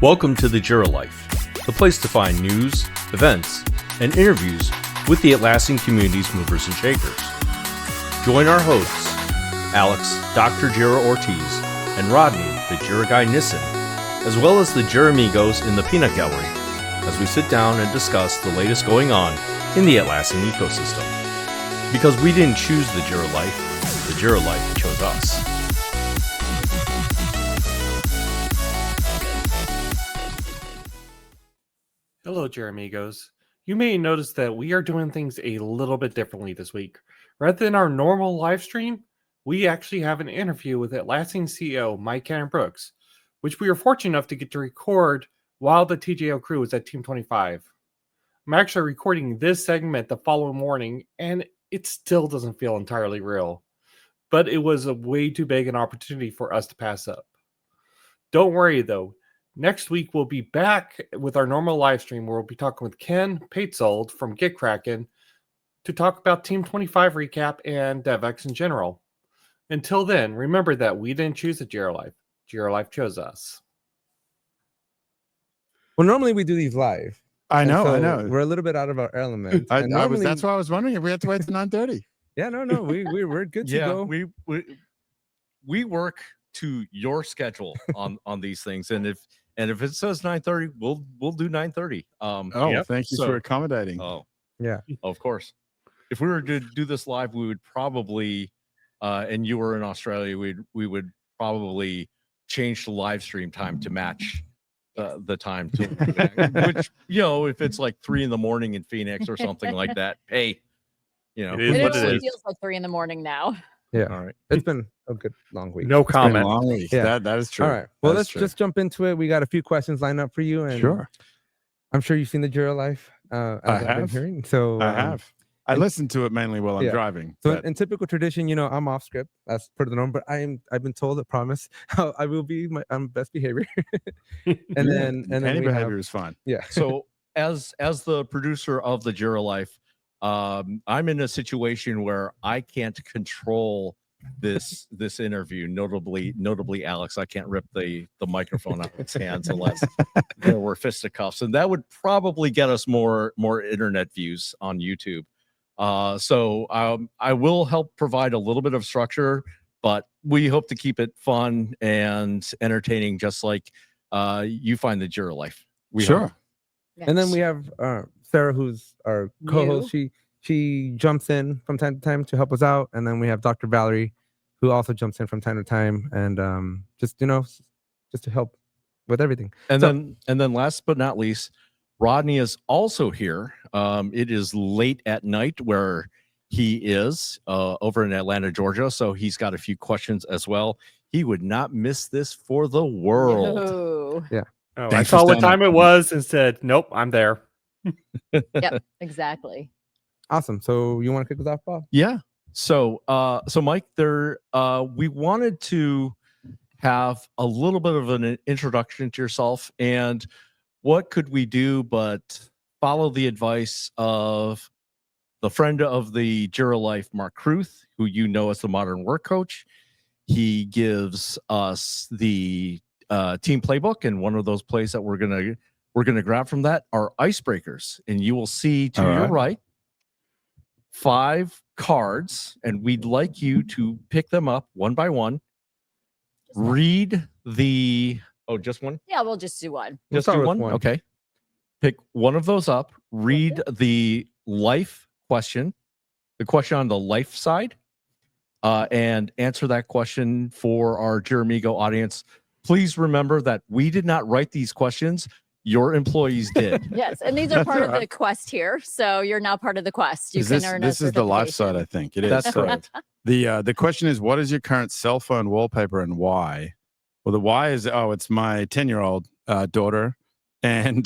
Welcome to the Jira Life, the place to find news, events, and interviews with the Atlassian community's movers and shakers. Join our hosts, Alex, Dr. Jira Ortiz, and Rodney, the Jira Guy Nissen, as well as the JirAmigos in the Peanut Gallery, as we sit down and discuss the latest going on in the Atlassian ecosystem. Because we didn't choose the Jira Life, the Jira Life chose us. Hello, JirAmigos. You may notice that we are doing things a little bit differently this week. Rather than our normal live stream, we actually have an interview with Atlassian CEO Mike Cannon-Brookes, which we are fortunate enough to get to record while the TJL Crew is at Team 25. I'm actually recording this segment the following morning, and it still doesn't feel entirely real. But it was a way too big an opportunity for us to pass up. Don't worry, though. Next week, we'll be back with our normal live stream where we'll be talking with Ken Paetzold from GitKraken to talk about Team 25 recap and DevX in general. Until then, remember that we didn't choose the Jira Life. Jira Life chose us. Well, normally we do these live. I know. We're a little bit out of our element. That's why I was wondering if we had to wait till 9:30. Yeah, no, we're good to go. We work to your schedule on these things, and if it says 9:30, we'll do 9:30. Thank you for accommodating. Oh, yeah, of course. If we were to do this live, we would probably, and you were in Australia, we would probably change the live stream time to match the time to which, if it's like 3 a.m. in Phoenix or something like that, hey, it is what it is. Feels like 3 a.m. now. Yeah. All right. It's been a good long week. No comment. Long week. Yeah. That is true. All right. Well, let's just jump into it. We got a few questions lined up for you. And sure. I'm sure you've seen the Jira Life. I have. Been hearing. So I have. I listen to it mainly while I'm driving. So in typical tradition, I'm off script. That's per the norm. But I've been told, I promise, I will be my best behavior. and then any behavior is fine. Yeah. So as the producer of the Jira Life, I'm in a situation where I can't control this interview. Notably, Alex, I can't rip the microphone out of its hands unless there were fisticuffs, and that would probably get us more internet views on YouTube. So I will help provide a little bit of structure, but we hope to keep it fun and entertaining, just like you find the Jira Life. Sure. Yes. And then we have Sarah, who's our co-host. She jumps in from time to time to help us out, and then we have Dr. Valerie, who also jumps in from time to time, and just to help with everything. And then last but not least, Rodney is also here. It is late at night where he is over in Atlanta, Georgia, so he's got a few questions as well. He would not miss this for the world. No. Yeah. Oh, I saw what time it was and said, "Nope, I'm there." Yep, exactly. Awesome. So you want to kick us off, Bob? Yeah. So Mike, we wanted to have a little bit of an introduction to yourself, and what could we do but follow the advice of the friend of the Jira Life, Mark Kruth, who you know as the Modern Work Coach. He gives us the team playbook, and one of those plays that we're gonna grab from that are icebreakers, and you will see to your right 5 cards, and we'd like you to pick them up one by one. Read the just one? Yeah, we'll just do one. Just do one? Okay. Pick one of those up. Read the life question, the question on the life side, and answer that question for our JirAmigo audience. Please remember that we did not write these questions. Your employees did. Yes, and these are part of the quest here, so you're now part of the quest. You can earn this is the life side, I think. It is. That's correct. The question is, what is your current cell phone wallpaper and why? Well, the why is, it's my 10-year-old daughter, and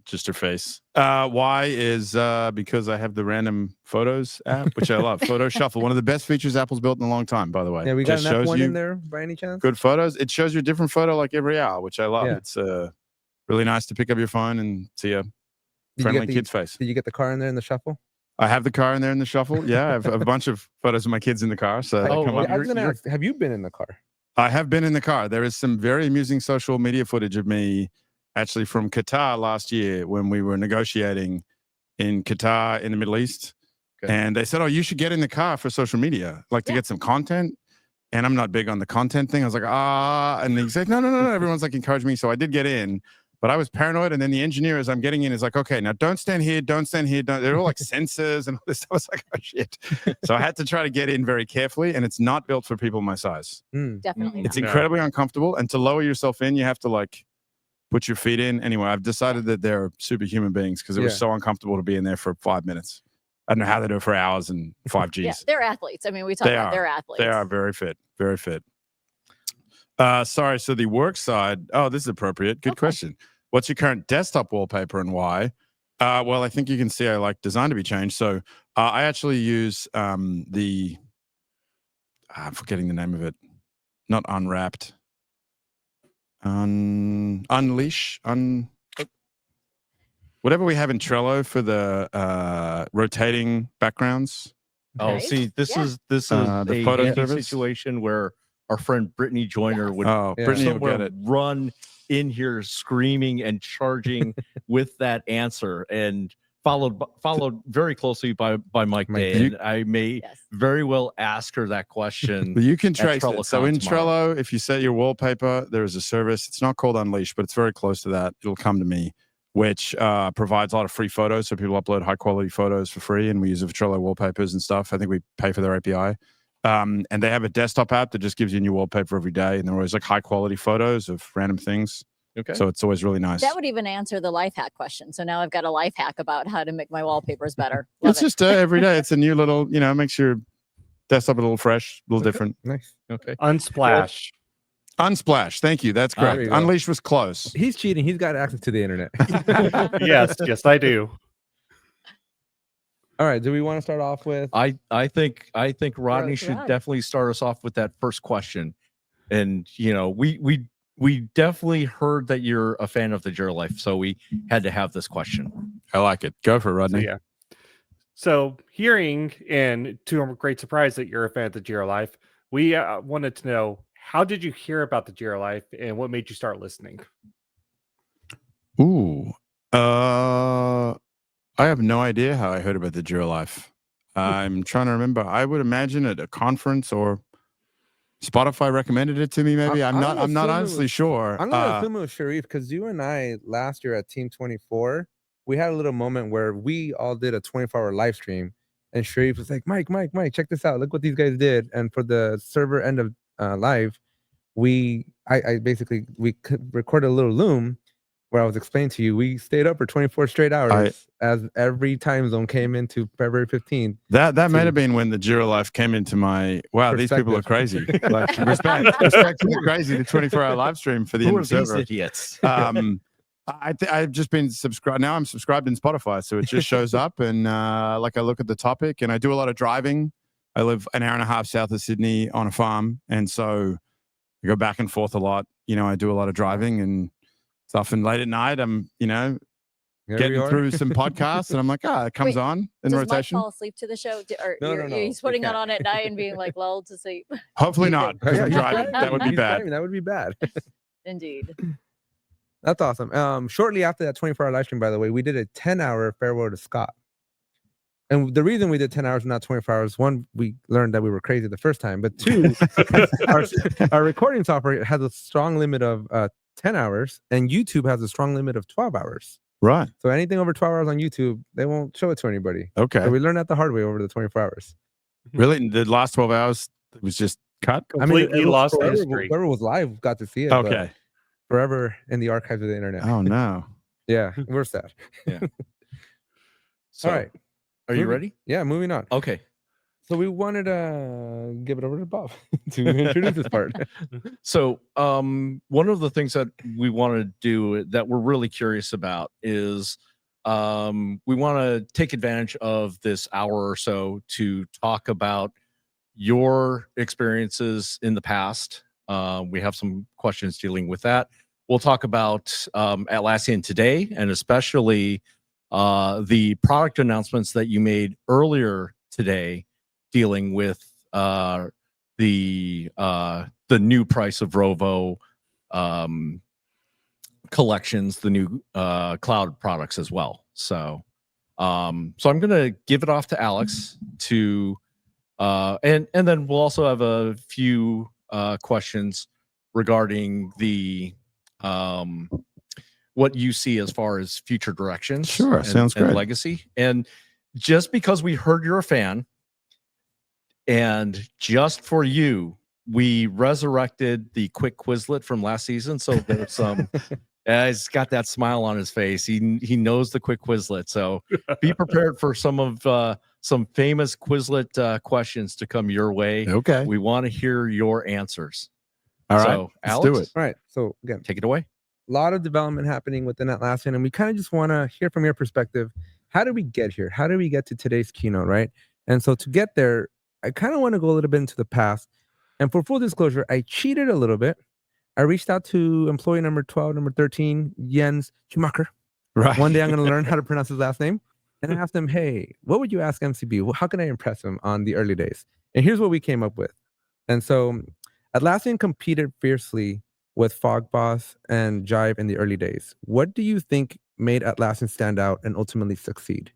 just her face. Why is because I have the random photos app, which I love. Photo Shuffle, one of the best features Apple's built in a long time, by the way. Yeah, we got an F1 in there by any chance? Good photos. It shows you a different photo like every hour, which I love. Yeah. It's really nice to pick up your phone and see a friendly kid's face. Did you get the car in there in the shuffle? I have the car in there in the shuffle. Yeah, I have a bunch of photos of my kids in the car. So I was going to ask, have you been in the car? I have been in the car. There is some very amusing social media footage of me actually from Qatar last year when we were negotiating in Qatar in the Middle East. Okay. And they said, oh, you should get in the car for social media, like to get some content. And I'm not big on the content thing. I was like, and they said, no. Everyone's like encouraged me. So I did get in, but I was paranoid. And then the engineer, as I'm getting in, is like, okay, now don't stand here. They're all like sensors and all this stuff. I was like, oh shit. So I had to try to get in very carefully. And it's not built for people my size. Definitely. It's not. incredibly uncomfortable. And to lower yourself in, you have to like put your feet in. Anyway, I've decided that they're superhuman beings because it was so uncomfortable to be in there for 5 minutes. I don't know how they do it for hours and 5Gs. Yeah, they're athletes. I mean, we talk about they're athletes. They are very fit, very fit. Sorry, so the work side. Oh, this is appropriate. Good question. What's your current desktop wallpaper and why? Well, I think you can see I like design to be changed. So I actually use I'm forgetting the name of it. Not Unwrapped. Unleash. Whatever we have in Trello for the rotating backgrounds. Oh, see, this is the photo handy service situation where our friend Brittany Joyner would Brittany will get it. run in here screaming and charging with that answer, and followed very closely by Mike Day. And I may very well ask her that question. But you can trace Trello it. So in tomorrow. Trello, if you set your wallpaper, there is a service. It's not called Unleash, but it's very close to that. It'll come to me, which provides a lot of free photos. So people upload high quality photos for free, and we use it for Trello wallpapers and stuff. I think we pay for their API. And they have a desktop app that just gives you a new wallpaper every day. And they're always like high quality photos of random things. Okay. So it's always really nice. That would even answer the life hack question. So now I've got a life hack about how to make my wallpapers better. It's just every day. It's a new little, makes your desktop a little fresh, a little different. Nice. Okay. Unsplash. Unsplash. Thank you. That's correct. There you go. Unleash was close. He's cheating. He's got access to the internet. Yes, I do. All right. Do we want to start off with? I think Rodney should Rod. definitely start us off with that first question. And we definitely heard that you're a fan of the Jira Life, so we had to have this question. I like it. Go for it, Rodney. So hearing, and to our great surprise, that you're a fan of the Jira Life, we wanted to know, how did you hear about the Jira Life and what made you start listening? Ooh. I have no idea how I heard about the Jira Life. I'm trying to remember. I would imagine at a conference or Spotify recommended it to me. Maybe I'm not honestly sure. I'm gonna assume it was Sharif, because you and I last year at Team 24, we had a little moment where we all did a 24-hour live stream, and Sharif was like, Mike, check this out. Look what these guys did. And for the server end of live, we recorded a little Loom where I was explaining to you, we stayed up for 24 straight hours as every time zone came into February 15th. That might have been when the Jira Life came into my, wow, these people are crazy. Like, respect to the crazy, the 24-hour live stream for the Who end are of these server. idiots? I've just been subscribed. Now I'm subscribed in Spotify, so it just shows up, and I look at the topic, and I do a lot of driving. I live an hour and a half south of Sydney on a farm, and so I go back and forth a lot. I do a lot of driving, and it's often late at night. I'm getting through some podcasts, and I'm like, it comes on in Does rotation. Mike fall asleep to the show? Or No. he's putting it on at night and being like lulled to sleep. Hopefully not, because I'm driving. That would be bad. That would be bad. Indeed. That's awesome. Shortly after that 24-hour live stream, by the way, we did a 10-hour farewell to Scott. And the reason we did 10 hours, not 24 hours, one, we learned that we were crazy the first time, but two, our recording software has a strong limit of 10 hours, and YouTube has a strong limit of 12 hours. Right. So anything over 12 hours on YouTube, they won't show it to anybody. Okay. So we learned that the hard way over the 24 hours. Really? The last 12 hours was just cut? Completely it was lost forever, history. Whoever was live got to see it. Okay. But forever in the archives of the internet. Oh, no. Yeah, we're sad. So, All right. are you ready? Yeah, moving on. Okay. So we wanted to give it over to Bob to introduce this part. So one of the things that we want to do that we're really curious about is we want to take advantage of this hour or so to talk about your experiences in the past. We have some questions dealing with that. We'll talk about Atlassian today, and especially the product announcements that you made earlier today, dealing with the new price of Rovo collections, the new cloud products as well. So I'm gonna give it off to Alex to and then we'll also have a few questions regarding the what you see as far as future directions. Sure, sounds great. And legacy. And just because we heard you're a fan, and just for you, we resurrected the quick Quizlet from last season. So there's some. He's got that smile on his face. He knows the quick Quizlet. So be prepared for some famous Quizlet questions to come your way. Okay. We want to hear your answers. All right. So, Let's Alex, do it. All right. So again, take it away. a lot of development happening within Atlassian, and we kind of just want to hear from your perspective. How did we get here? How did we get to today's keynote, right? And so to get there, I kind of want to go a little bit into the past. And for full disclosure, I cheated a little bit. I reached out to employee number 12, number 13, Jens Schumacher. Right. One day I'm going to learn how to pronounce his last name. And I asked him, hey, what would you ask MCB? Well, how can I impress him on the early days? And here's what we came up with. And so Atlassian competed fiercely with Fogboss and Jive in the early days. What do you think made Atlassian stand out and ultimately succeed?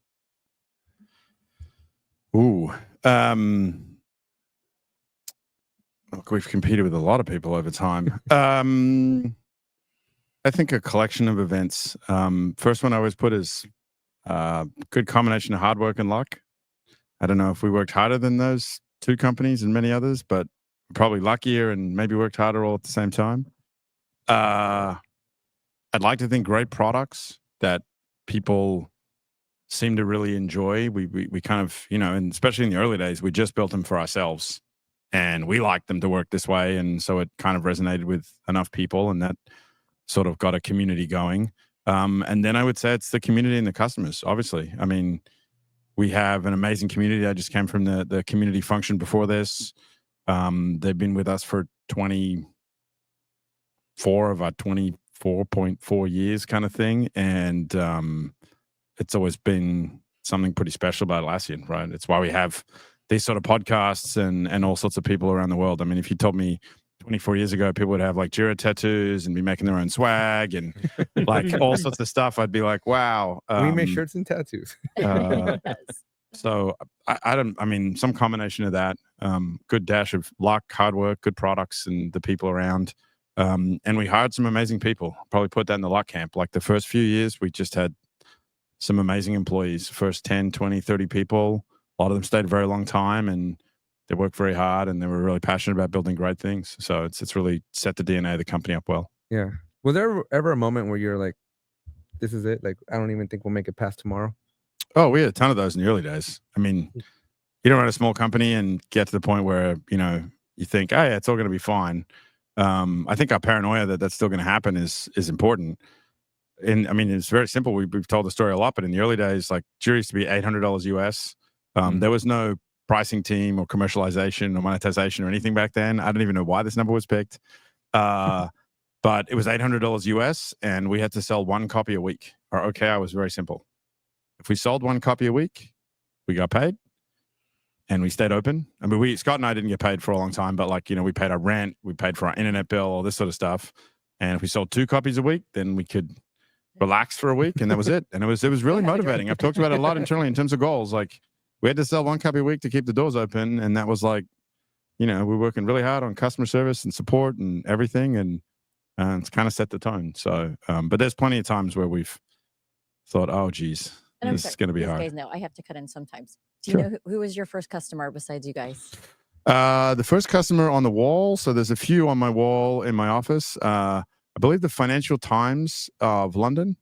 Ooh. Look, we've competed with a lot of people over time. I think a collection of events. First one I always put is good combination of hard work and luck. I don't know if we worked harder than those two companies and many others, but probably luckier and maybe worked harder all at the same time. I'd like to think great products that people seem to really enjoy. We kind of, and especially in the early days, we just built them for ourselves and we liked them to work this way. And so it kind of resonated with enough people and that sort of got a community going. And then I would say it's the community and the customers, obviously. I mean, we have an amazing community. I just came from the community function before this. They've been with us for 24 of our 24.4 years kind of thing. And it's always been something pretty special about Atlassian, right? It's why we have these sort of podcasts and all sorts of people around the world. I mean, if you told me 24 years ago, people would have like Jira tattoos and be making their own swag and like all sorts of stuff, I'd be like, wow. We make shirts and tattoos. So I mean, some combination of that, good dash of luck, hard work, good products and the people around. And we hired some amazing people. Probably put that in the luck camp. Like the first few years, we just had some amazing employees, first 10, 20, 30 people. A lot of them stayed a very long time and they worked very hard and they were really passionate about building great things. So it's really set the DNA of the company up well. Yeah. Was there ever a moment where you're like, this is it? Like, I don't even think we'll make it past tomorrow? Oh, we had a ton of those in the early days. I mean, you don't run a small company and get to the point where, you think, oh, yeah, it's all going to be fine. I think our paranoia that that's still going to happen is important. And I mean, it's very simple. We've told the story a lot, but in the early days, like Jira used to be $800 US. There was no pricing team or commercialization or monetization or anything back then. I don't even know why this number was picked. But it was $800 US and we had to sell one copy a week. Our OKR was very simple. If we sold one copy a week, we got paid and we stayed open. I mean, Scott and I didn't get paid for a long time, but we paid our rent, we paid for our internet bill, all this sort of stuff. And if we sold 2 copies a week, then we could relax for a week and that was it. And it was really motivating. I've talked about it a lot internally in terms of goals. Like we had to sell 1 copy a week to keep the doors open. And that was like, we're working really hard on customer service and support and everything. And it's kind of set the tone. So, but there's plenty of times where we've thought, oh, geez, this is going to be hard. Guys know I have to cut in sometimes. Do Sure. you know who was your first customer besides you guys? The first customer on the wall. So there's a few on my wall in my office. I believe the Financial Times of London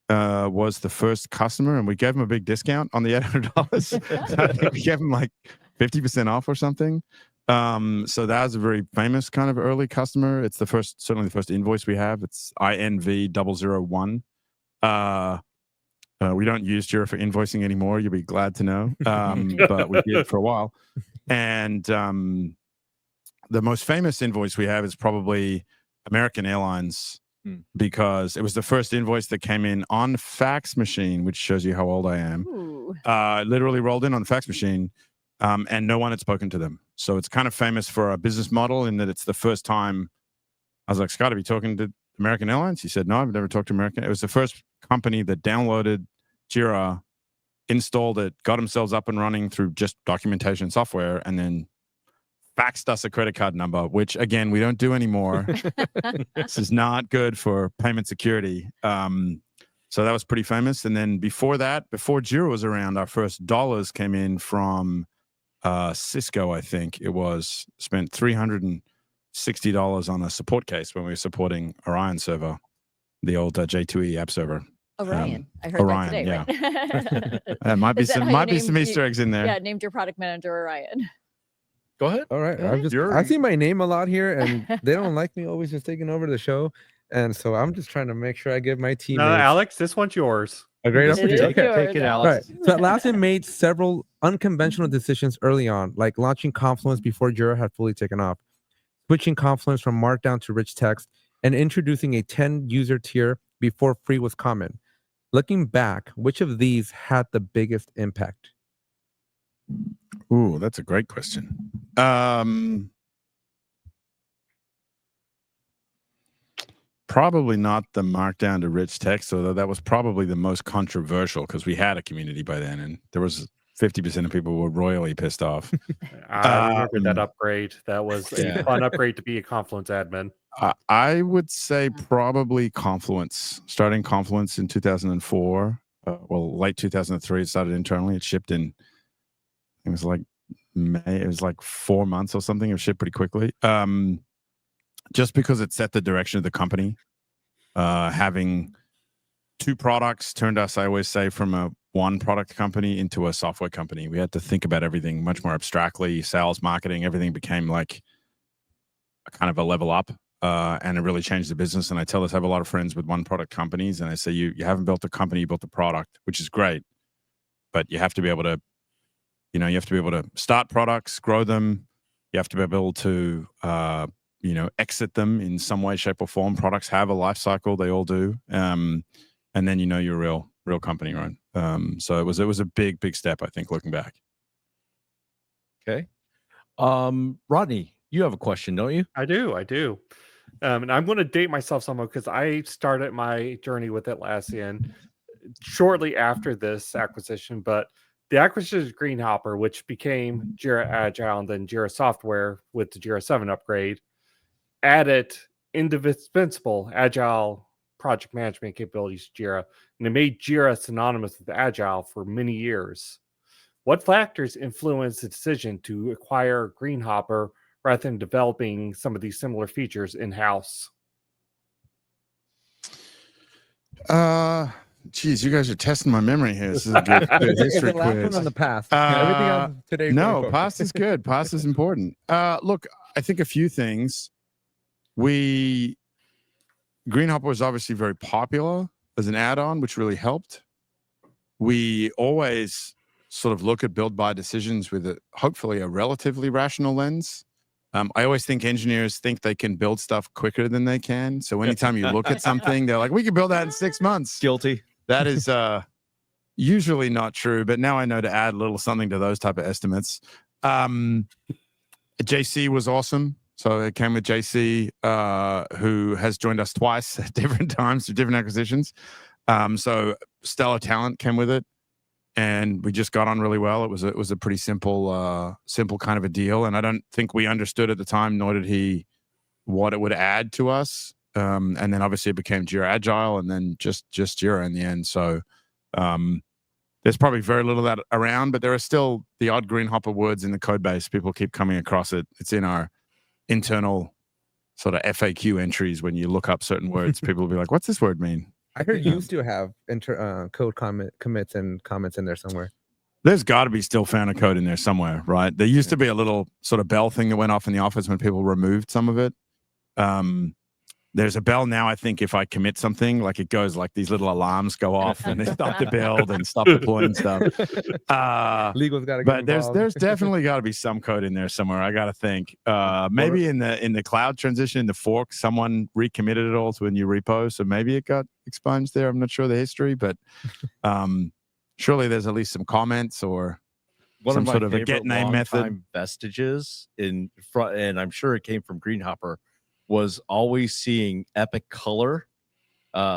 was the first customer, and we gave them a big discount on the $800. So I think we gave them like 50% off or something. So that was a very famous kind of early customer. It's certainly the first invoice we have. It's INV001. We don't use Jira for invoicing anymore. You'll be glad to know. But we did for a while. And the most famous invoice we have is probably American Airlines, because it was the first invoice that came in on fax machine, which shows you how old I am. Literally rolled in on the fax machine, and no one had spoken to them. So it's kind of famous for a business model in that it's the first time. I was like, Scott, have you talking to American Airlines? He said, no, I've never talked to American. It was the first company that downloaded Jira, installed it, got themselves up and running through just documentation software, and then faxed us a credit card number, which again, we don't do anymore. This is not good for payment security. So that was pretty famous. And then before that, before Jira was around, our first dollars came in from Cisco, I think it was. Spent $360 on a support case when we were supporting Orion server, the old J2E app server. Orion. I heard Orion, that today, right? There might be Is that some how you named- Easter eggs in there. Yeah, named your product manager Orion. Go ahead. All right. You're- I see my name a lot here, and they don't like me always just taking over the show. And so I'm just trying to make sure I give my teammates No, Alex, this one's yours. a great It is opportunity. Take it, yours, take it, Alex. All Alex. right. So Atlassian made several unconventional decisions early on, like launching Confluence before Jira had fully taken off, switching Confluence from Markdown to rich text, and introducing a 10-user tier before free was common. Looking back, which of these had the biggest impact? Ooh, that's a great question. Probably not the markdown to rich text, although that was probably the most controversial because we had a community by then, and there was 50% of people were royally pissed off. I remember that upgrade. That was a Yeah. fun upgrade to be a Confluence admin. I would say probably Confluence. Starting Confluence in 2004, late 2003, it started internally. It shipped in, it was like May. It was like 4 months or something. It shipped pretty quickly. Just because it set the direction of the company. Having two products turned us, I always say, from a one product company into a software company. We had to think about everything much more abstractly. Sales, marketing, everything became like a kind of a level up. And it really changed the business. And I tell this, I have a lot of friends with one product companies, and I say, you haven't built a company, you built a product, which is great. But you have to be able to, you have to be able to start products, grow them. You have to be able to, exit them in some way, shape, or form. Products have a life cycle; they all do. And then you're a real company, right? So it was a big step, I think, looking back. Okay. Rodney, you have a question, don't you? I do. And I'm going to date myself somewhat because I started my journey with Atlassian shortly after this acquisition, but the acquisition of Greenhopper, which became Jira Agile and then Jira Software with the Jira 7 upgrade, added indispensable Agile project management capabilities to Jira, and it made Jira synonymous with Agile for many years. What factors influenced the decision to acquire Greenhopper rather than developing some of these similar features in-house? Geez, you guys are testing my memory here. This is a good It's history the last one quiz. on the past. Everything else today. No, past is good. Past is important. Look, I think a few things. Greenhopper was obviously very popular as an add-on, which really helped. We always sort of look at build-buy decisions with hopefully a relatively rational lens. I always think engineers think they can build stuff quicker than they can. So anytime you look at something, they're like, we can build that in 6 months. Guilty. That is usually not true, but now I know to add a little something to those type of estimates. JC was awesome. So it came with JC, who has joined us twice at different times through different acquisitions. So stellar talent came with it, and we just got on really well. It was a pretty simple kind of a deal, and I don't think we understood at the time, nor did he, what it would add to us. And then obviously it became Jira Agile, and then just Jira in the end. So there's probably very little of that around, but there are still the odd Greenhopper words in the code base. People keep coming across it. It's in our internal sort of FAQ entries. When you look up certain words, people will be like, what's this word mean? I heard you used to have code commits and comments in there somewhere. There's got to be still found a code in there somewhere, right? There used to be a little sort of bell thing that went off in the office when people removed some of it. There's a bell now, I think, if I commit something, like it goes like these little alarms go off and they stop the build and stop deploying stuff. Legal's got to get But involved. there's definitely got to be some code in there somewhere. I got to think. Maybe in the cloud transition, in the fork, someone recommitted it all to a new repo, so maybe it got expunged there. I'm not sure the history, but surely there's at least some comments or one some of my sort of a favorite get name method. longtime vestiges in front, and I'm sure it came from Greenhopper, was always seeing Epic Color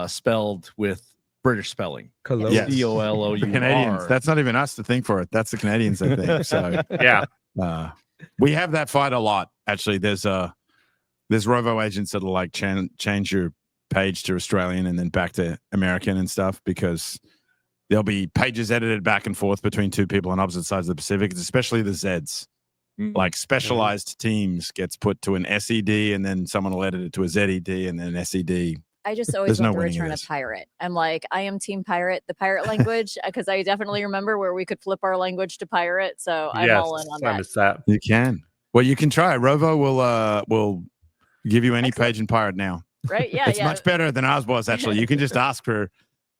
spelled with British spelling. Color. Yes. COLOUR. Canadians. That's not even us to think for it. That's the Canadians, I think. So Yeah. we have that fight a lot. Actually, there's Rovo agents that'll like change your page to Australian and then back to American and stuff, because there'll be pages edited back and forth between two people on opposite sides of the Pacific. It's especially the Zs. Like specialized teams gets put to an SED, and then someone will edit it to a ZED and then an SED. I just always There's want no to winning in return a this. pirate. I'm like, I am team pirate, the pirate language, because I definitely remember where we could flip our language to pirate. So I'm all in on I that. miss that. You can. Well, you can try. Rovo will give you any Excellent. page in pirate now. Right? Yeah, It's yeah. much better than ours was, actually. You can just ask for,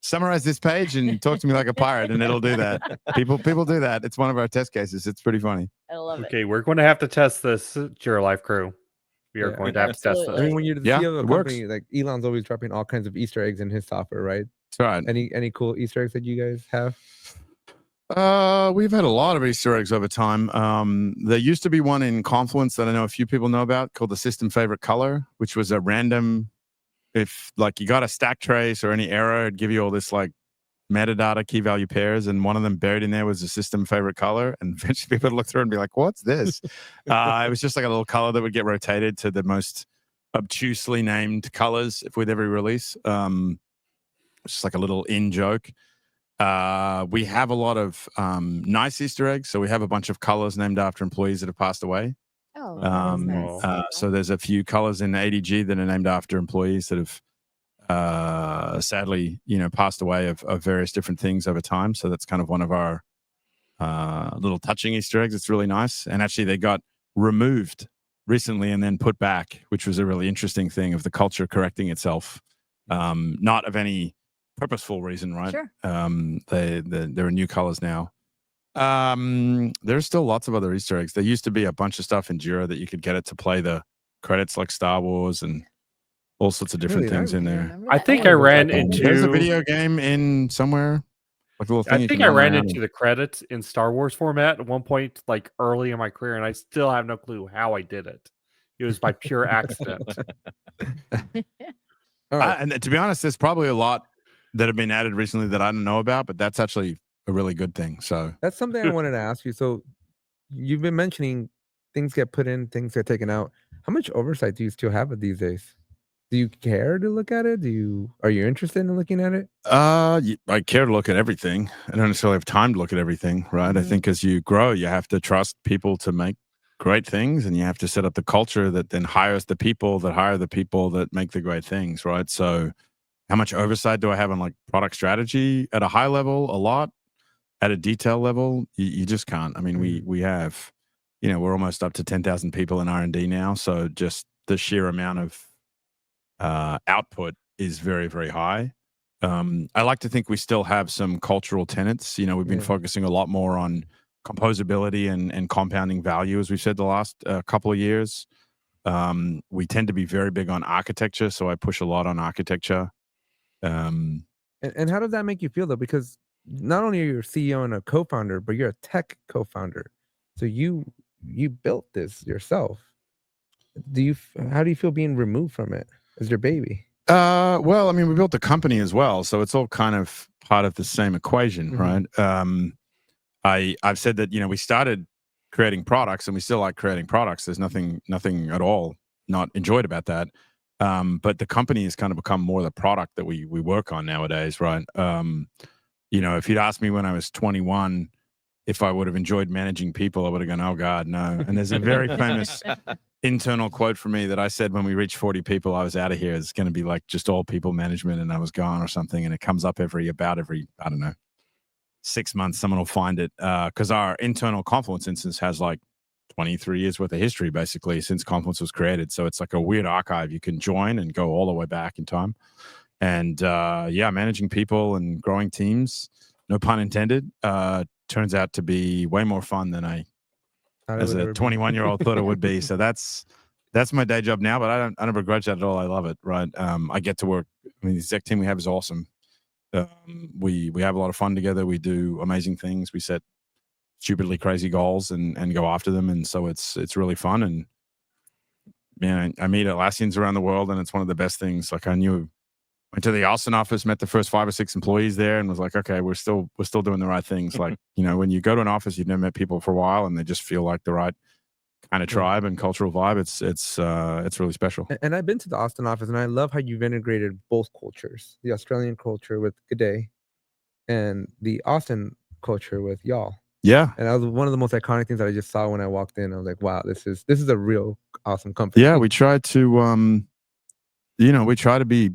summarize this page and talk to me like a pirate, and it'll do that. People do that. It's one of our test cases. It's pretty funny. I love it. Okay, we're going to have to test this, Jira Life Crew. We are Yeah. going to have to test Absolutely. I this. mean, when you're the Yeah, CEO of a it works. company, like Elon's always dropping all kinds of Easter eggs in his software, right? That's right. Any cool Easter eggs that you guys have? We've had a lot of Easter eggs over time. There used to be one in Confluence that I know a few people know about called the system favorite color, which was a random, if like you got a stack trace or any error, it'd give you all this like metadata key value pairs, and one of them buried in there was the system favorite color, and eventually people would look through and be like, what's this? It was just like a little color that would get rotated to the most obtusely named colors with every release. It's just like a little in joke. We have a lot of nice Easter eggs. So we have a bunch of colors named after employees that have passed away. Oh, that is nice. So there's a few colors in ADG that are named after employees that have sadly, passed away of various different things over time. So that's kind of one of our little touching Easter eggs. It's really nice. And actually they got removed recently and then put back, which was a really interesting thing of the culture correcting itself. Not of any purposeful reason, right? Sure. There are new colors now. There's still lots of other Easter eggs. There used to be a bunch of stuff in Jira that you could get it to play the credits like Star Wars and all sorts of different Really? things in there. Remember I that? think Oh, I ran There's a into. video game in somewhere. Like a little thing I you think can I run ran around into the credits in Star Wars format at one point, like early in my career, and I still have no clue how I did it. It was by pure accident. All right. and to be honest, there's probably a lot that have been added recently that I don't know about, but that's actually a really good thing. So That's something I wanted to ask you. So you've been mentioning things get put in, things get taken out. How much oversight do you still have these days? Do you care to look at it? Are you interested in looking at it? I care to look at everything. I don't necessarily have time to look at everything, right? I think as you grow, you have to trust people to make great things, and you have to set up the culture that then hires the people that hire the people that make the great things, right? So how much oversight do I have on like product strategy at a high level? A lot. At a detail level, you just can't. I mean, we have, we're almost up to 10,000 people in R&D now. So just the sheer amount of output is very, very high. I like to think we still have some cultural tenets. We've been focusing a lot more on composability and compounding value, as we've said the last couple of years. We tend to be very big on architecture, so I push a lot on architecture. And how does that make you feel though? Because not only are you a CEO and a co-founder, but you're a tech co-founder. So you built this yourself. How do you feel being removed from it as your baby? Well, I mean, we built the company as well, so it's all kind of part of the same equation, right? I've said that we started creating products, and we still like creating products. There's nothing at all not enjoyed about that. But the company has kind of become more the product that we work on nowadays, right? If you'd asked me when I was 21 if I would have enjoyed managing people, I would have gone, oh God, no. And there's a very famous internal quote from me that I said when we reached 40 people, I was out of here. It's going to be like just all people management, and I was gone or something. And it comes up every, I don't know, 6 months, someone will find it. Because our internal Confluence instance has like 23 years worth of history, basically, since Confluence was created. So it's like a weird archive. You can join and go all the way back in time. And managing people and growing teams, no pun intended, turns out to be way more fun than I, as a 21-year-old, thought it would be. So that's my day job now, but I don't begrudge that at all. I love it, right? I get to work. I mean, the exec team we have is awesome. We have a lot of fun together. We do amazing things. We set stupidly crazy goals and go after them. And so it's really fun. And man, I meet Atlassians around the world, and it's one of the best things. Like went to the Austin office, met the first 5 or 6 employees there, and was like, okay, we're still doing the right things. Like, when you go to an office, you've never met people for a while, and they just feel like the right kind of tribe and cultural vibe. It's really special. And I've been to the Austin office, and I love how you've integrated both cultures: the Australian culture with Good Day, and the Austin culture with y'all. Yeah. And that was one of the most iconic things that I just saw when I walked in. I was like, wow, this is a real awesome company. Yeah, we try to we try to be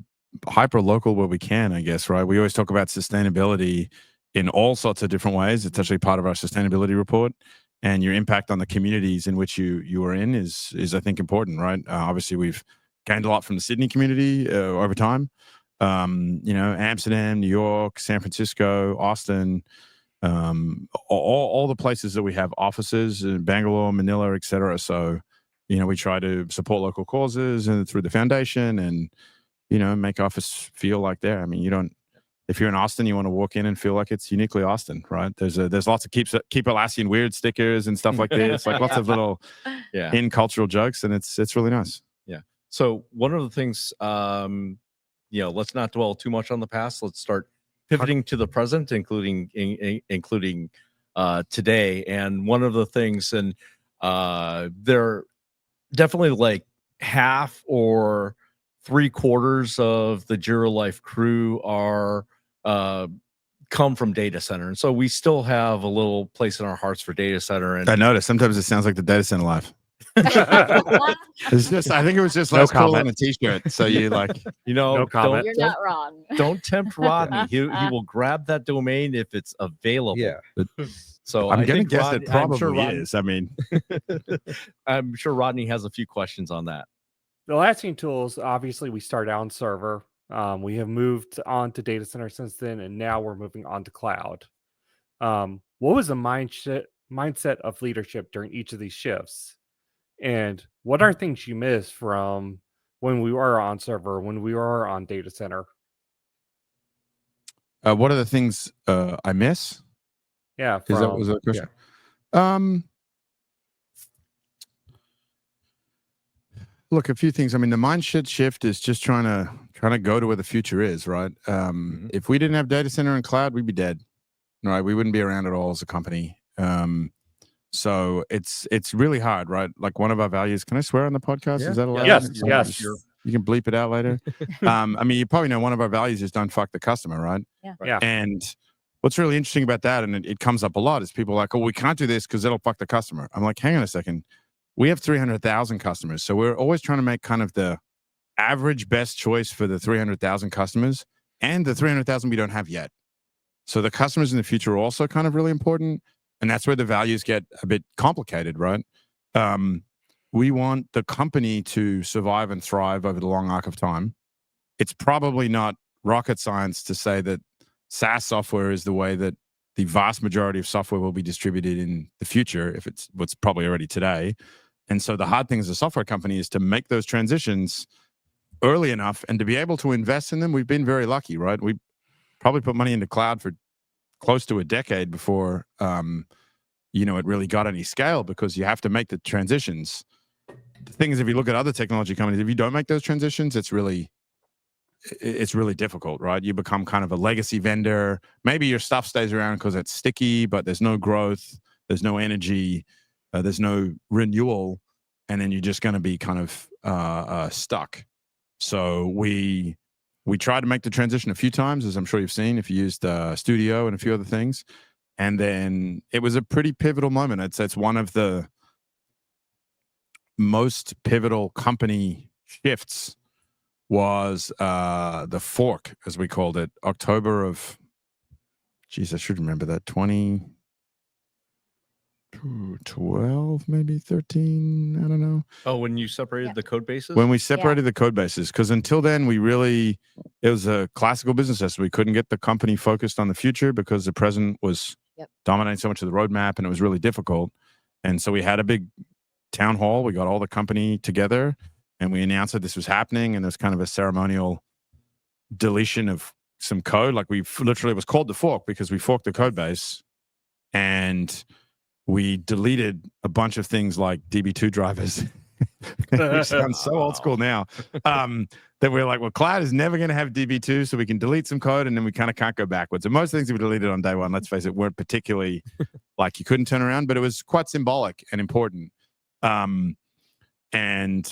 hyper local where we can, I guess, right? We always talk about sustainability in all sorts of different ways. It's actually part of our sustainability report, and your impact on the communities in which you are in is I think important, right? Obviously, we've gained a lot from the Sydney community over time. Amsterdam, New York, San Francisco, Austin, all the places that we have offices in Bangalore, Manila, etc. So, we try to support local causes and through the foundation, and make office feel like there. I mean, if you're in Austin, you want to walk in and feel like it's uniquely Austin, right? There's lots of keep Atlassian weird stickers and stuff like this, like lots of little in cultural jokes, and it's really nice. Yeah. So one of the things, let's not dwell too much on the past. Let's start pivoting to the present, including today. And one of the things, and they're definitely like half or 3/4 of the Jira Life crew are come from data center, and so we still have a little place in our hearts for data center. And I noticed sometimes it sounds like the data center life. It's just, I think it was just less cool on a t-shirt. So you No comment. You're not wrong. Don't tempt Rodney. He will grab that domain if it's available. Yeah. So I'm I gonna think guess Rodney, it probably I'm sure Rodney, is. I mean, I'm sure Rodney has a few questions on that. The Atlassian tools, obviously, we started out on server. We have moved on to data center since then, and now we're moving on to cloud. What was the mindset of leadership during each of these shifts? And what are things you miss from when we were on server, when we were on data center? what are the things I miss? Yeah. Was that a question? Look, a few things. I mean, the mindset shift is just trying to go to where the future is, right? If we didn't have data center and cloud, we'd be dead, right? We wouldn't be around at all as a company. So it's really hard, right? Like one of our values. Can I swear on the podcast? Yeah. Is that allowed? Yes. You can bleep it out later. I mean, you probably know one of our values is don't fuck the customer, right? Yeah. And what's really interesting about that, and it comes up a lot, is people are like, oh, we can't do this because it'll fuck the customer. I'm like, hang on a second. We have 300,000 customers. So we're always trying to make kind of the average best choice for the 300,000 customers and the 300,000 we don't have yet. So the customers in the future are also kind of really important. And that's where the values get a bit complicated, right? We want the company to survive and thrive over the long arc of time. It's probably not rocket science to say that SaaS software is the way that the vast majority of software will be distributed in the future, if it's what's probably already today. And so the hard thing as a software company is to make those transitions early enough and to be able to invest in them. We've been very lucky, right? We probably put money into cloud for close to a decade before, it really got any scale, because you have to make the transitions. The thing is, if you look at other technology companies, if you don't make those transitions, it's really difficult, right? You become kind of a legacy vendor. Maybe your stuff stays around because it's sticky, but there's no growth, there's no energy, there's no renewal, and then you're just going to be kind of stuck. So we tried to make the transition a few times, as I'm sure you've seen if you used Studio and a few other things. And then it was a pretty pivotal moment. I'd say it's one of the most pivotal company shifts was the fork, as we called it, October of, I should remember that, 2012, maybe 13, I don't know. Oh, when you separated the code bases? When we separated the code bases, because until then, it was a classical business system. We couldn't get the company focused on the future because the present was dominating so much of the roadmap, and it was really difficult. And so we had a big town hall. We got all the company together, and we announced that this was happening, and there's kind of a ceremonial deletion of some code. Like it was called the fork because we forked the code base, and we deleted a bunch of things like DB2 drivers, which sounds so old school now. That we're like, well, cloud is never going to have DB2, so we can delete some code, and then we kind of can't go backwards. And most things that we deleted on day one, let's face it, weren't particularly like you couldn't turn around, but it was quite symbolic and important. And,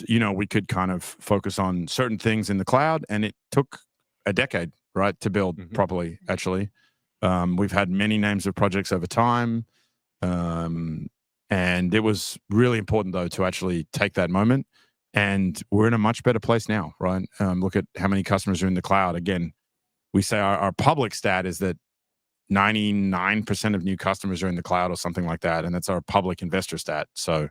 you know, we could kind of focus on certain things in the cloud, and it took a decade, right, to build properly, actually. We've had many names of projects over time. And it was really important, though, to actually take that moment. And we're in a much better place now, right? Look at how many customers are in the cloud. Again, we say our public stat is that 99% of new customers are in the cloud or something like that. And that's our public investor stat. So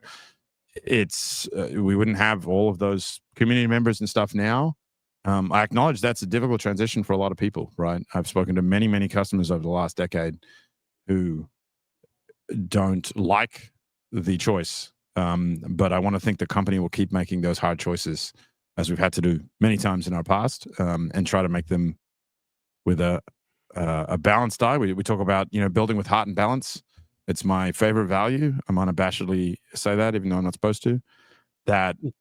it's we wouldn't have all of those community members and stuff now. I acknowledge that's a difficult transition for a lot of people, right? I've spoken to many, many customers over the last decade who don't like the choice. But I want to think the company will keep making those hard choices, as we've had to do many times in our past, and try to make them with a balanced eye. We talk about, you know, building with heart and balance. It's my favorite value. I'm unabashedly say that, even though I'm not supposed to. That, you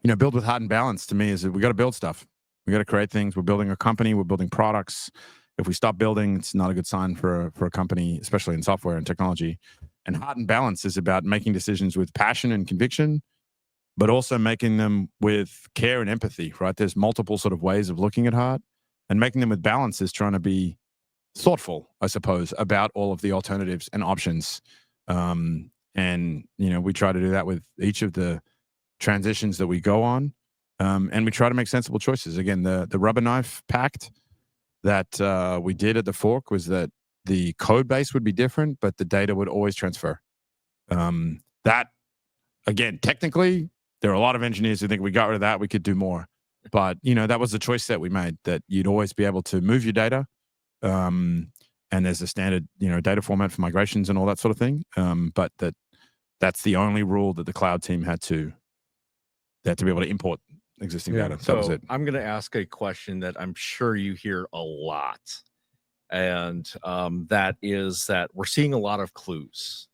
know, build with heart and balance to me is that we got to build stuff. We got to create things. We're building a company. We're building products. If we stop building, it's not a good sign for a company, especially in software and technology. And heart and balance is about making decisions with passion and conviction, but also making them with care and empathy, right? There's multiple sort of ways of looking at heart, and making them with balance is trying to be thoughtful, I suppose, about all of the alternatives and options. And, you know, we try to do that with each of the transitions that we go on. And we try to make sensible choices. Again, the rubber knife pact that we did at the fork was that the code base would be different, but the data would always transfer. That, again, technically, there are a lot of engineers who think we got rid of that, we could do more. But, you know, that was the choice that we made, that you'd always be able to move your data. And there's a standard, you know, data format for migrations and all that sort of thing. But that's the only rule that the cloud team had to be able to import existing data. So that was it. I'm going to ask a question that I'm sure you hear a lot. And that is that we're seeing a lot of clues.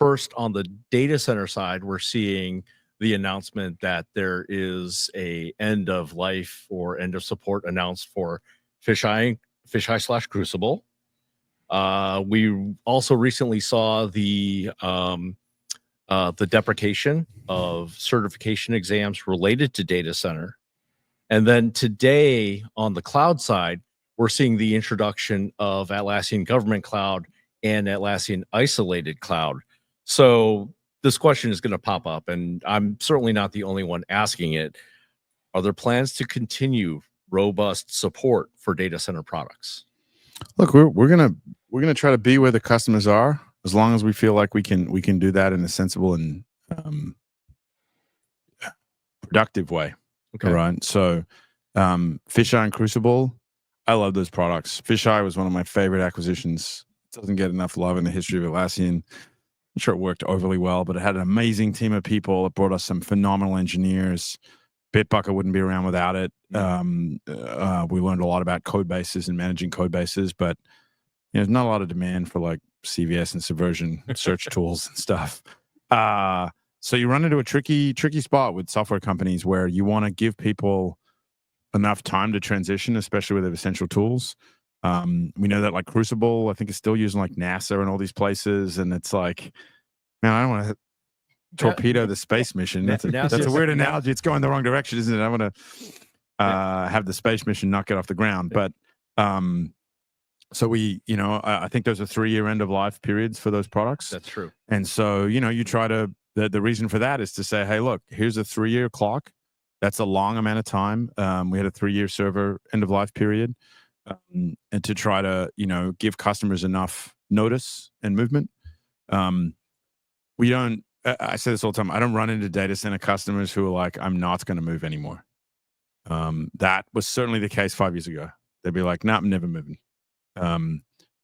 First, on the data center side, we're seeing the announcement that there is a end of life or end of support announced for Fisheye/Crucible. We also recently saw the deprecation of certification exams related to data center. And then today on the cloud side, we're seeing the introduction of Atlassian Government Cloud and Atlassian Isolated Cloud. So this question is going to pop up, and I'm certainly not the only one asking it. Are there plans to continue robust support for data center products? Look, we're gonna try to be where the customers are, as long as we feel like we can do that in a sensible and productive way. Okay. Right. So Fisheye and Crucible, I love those products. Fisheye was one of my favorite acquisitions. It doesn't get enough love in the history of Atlassian. I'm sure it worked overly well, but it had an amazing team of people. It brought us some phenomenal engineers. Bitbucket wouldn't be around without it. We learned a lot about code bases and managing code bases, but you know, there's not a lot of demand for like CVS and Subversion search tools and stuff. So you run into a tricky spot with software companies where you want to give people enough time to transition, especially with the essential tools. We know that like Crucible, I think, is still using like NASA and all these places, and it's like, man, I don't want to torpedo the space mission. That's a weird analogy. It's going the wrong direction, isn't it? I want to have the space mission not get off the ground. But so we, you know, I think there's a 3-year end of life periods for those products. That's true. And so, you know, you try to, the reason for that is to say, hey, look, here's a 3-year clock. That's a long amount of time. We had a 3-year server end of life period, and to try to, you know, give customers enough notice and movement. We don't, I say this all the time, I don't run into data center customers who are like, I'm not going to move anymore. That was certainly the case 5 years ago. They'd be like, no, I'm never moving.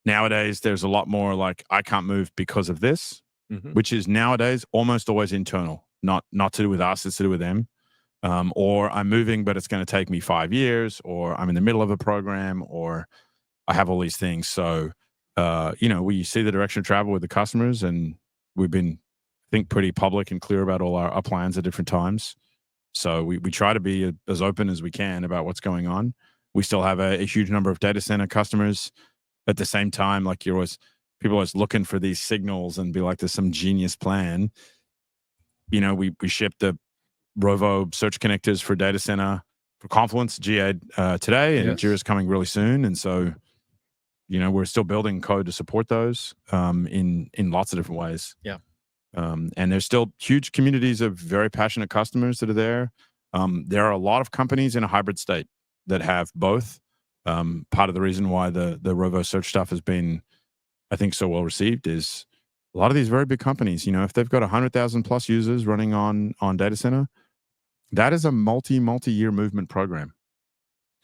Nowadays, there's a lot more like, I can't move because of this, which is nowadays almost always internal, not to do with us, it's to do with them. Or I'm moving, but it's going to take me 5 years, or I'm in the middle of a program, or I have all these things. So we see the direction of travel with the customers, and we've been, I think, pretty public and clear about all our plans at different times. So we try to be as open as we can about what's going on. We still have a huge number of data center customers. At the same time, like people are always looking for these signals and be like, there's some genius plan. We shipped the Rovo search connectors for data center for Confluence GA today, and Jira's coming really soon. And so, we're still building code to support those in lots of different ways. Yeah. And there's still huge communities of very passionate customers that are there. There are a lot of companies in a hybrid state that have both. Part of the reason why the Rovo search stuff has been, I think, so well received is a lot of these very big companies, if they've got 100,000 plus users running on data center, that is a multi-year movement program.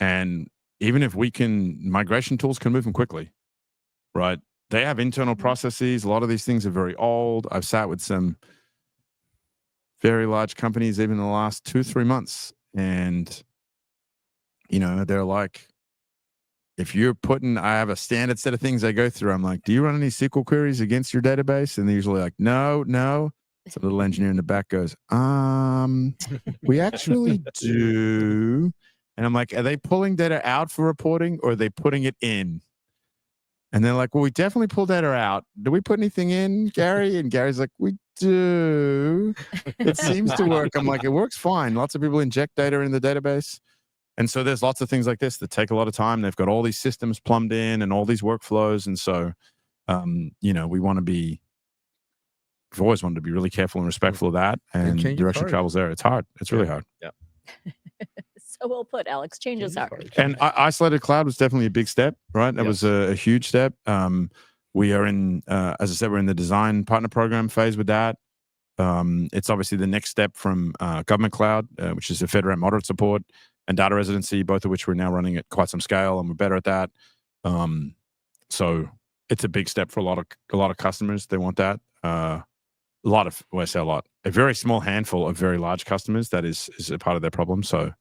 And even if migration tools can move them quickly, right? They have internal processes. A lot of these things are very old. I've sat with some very large companies even in the last 2-3 months. And, they're like, if you're I have a standard set of things I go through. I'm like, do you run any SQL queries against your database? And they're usually like, no. So the little engineer in the back goes, we actually do. And I'm like, are they pulling data out for reporting or are they putting it in? And they're like, well, we definitely pull data out. Do we put anything in, Gary? And Gary's like, we do. It seems to work. I'm like, it works fine. Lots of people inject data in the database. And so there's lots of things like this that take a lot of time. They've got all these systems plumbed in and all these workflows. And so, we've always wanted to be really careful and respectful of that. And direction travels there. It's hard. It's really hard. Yeah. So well put, Alex. Change is hard. And isolated cloud was definitely a big step, right? That was a huge step. We are in, as I said, we're in the design partner program phase with that. It's obviously the next step from government cloud, which is a FedRAMP moderate support, and data residency, both of which we're now running at quite some scale, and we're better at that. So it's a big step for a lot of customers. They want that. A very small handful of very large customers that is a part of their problem. So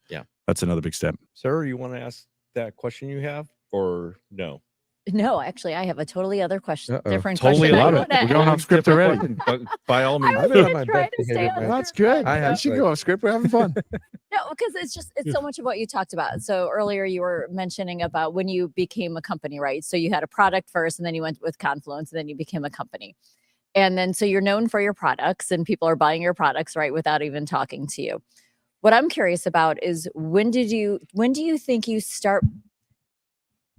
that's another big step. Sarah, you want to ask that question you have, or no? No, actually, I have a totally other question. Different Totally question. love I it. wanna We're going ask. off script already. But by all means, I I've was been on gonna my try best to stay behavior, on man. script. That's good. I have You should like- go off script. We're having fun. No, because it's so much of what you talked about. So earlier you were mentioning about when you became a company, right? So you had a product first, and then you went with Confluence, and then you became a company. And then so you're known for your products, and people are buying your products, right, without even talking to you. What I'm curious about is when do you think you start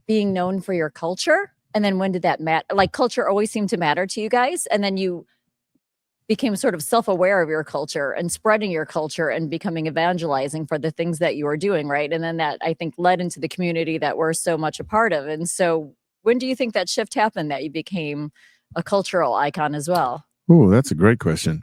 being known for your culture? And then when did that matter? Like, culture always seemed to matter to you guys, and then you became sort of self-aware of your culture and spreading your culture and becoming evangelizing for the things that you were doing, right? And then that, I think, led into the community that we're so much a part of. And so when do you think that shift happened, that you became a cultural icon as well? Oh, that's a great question.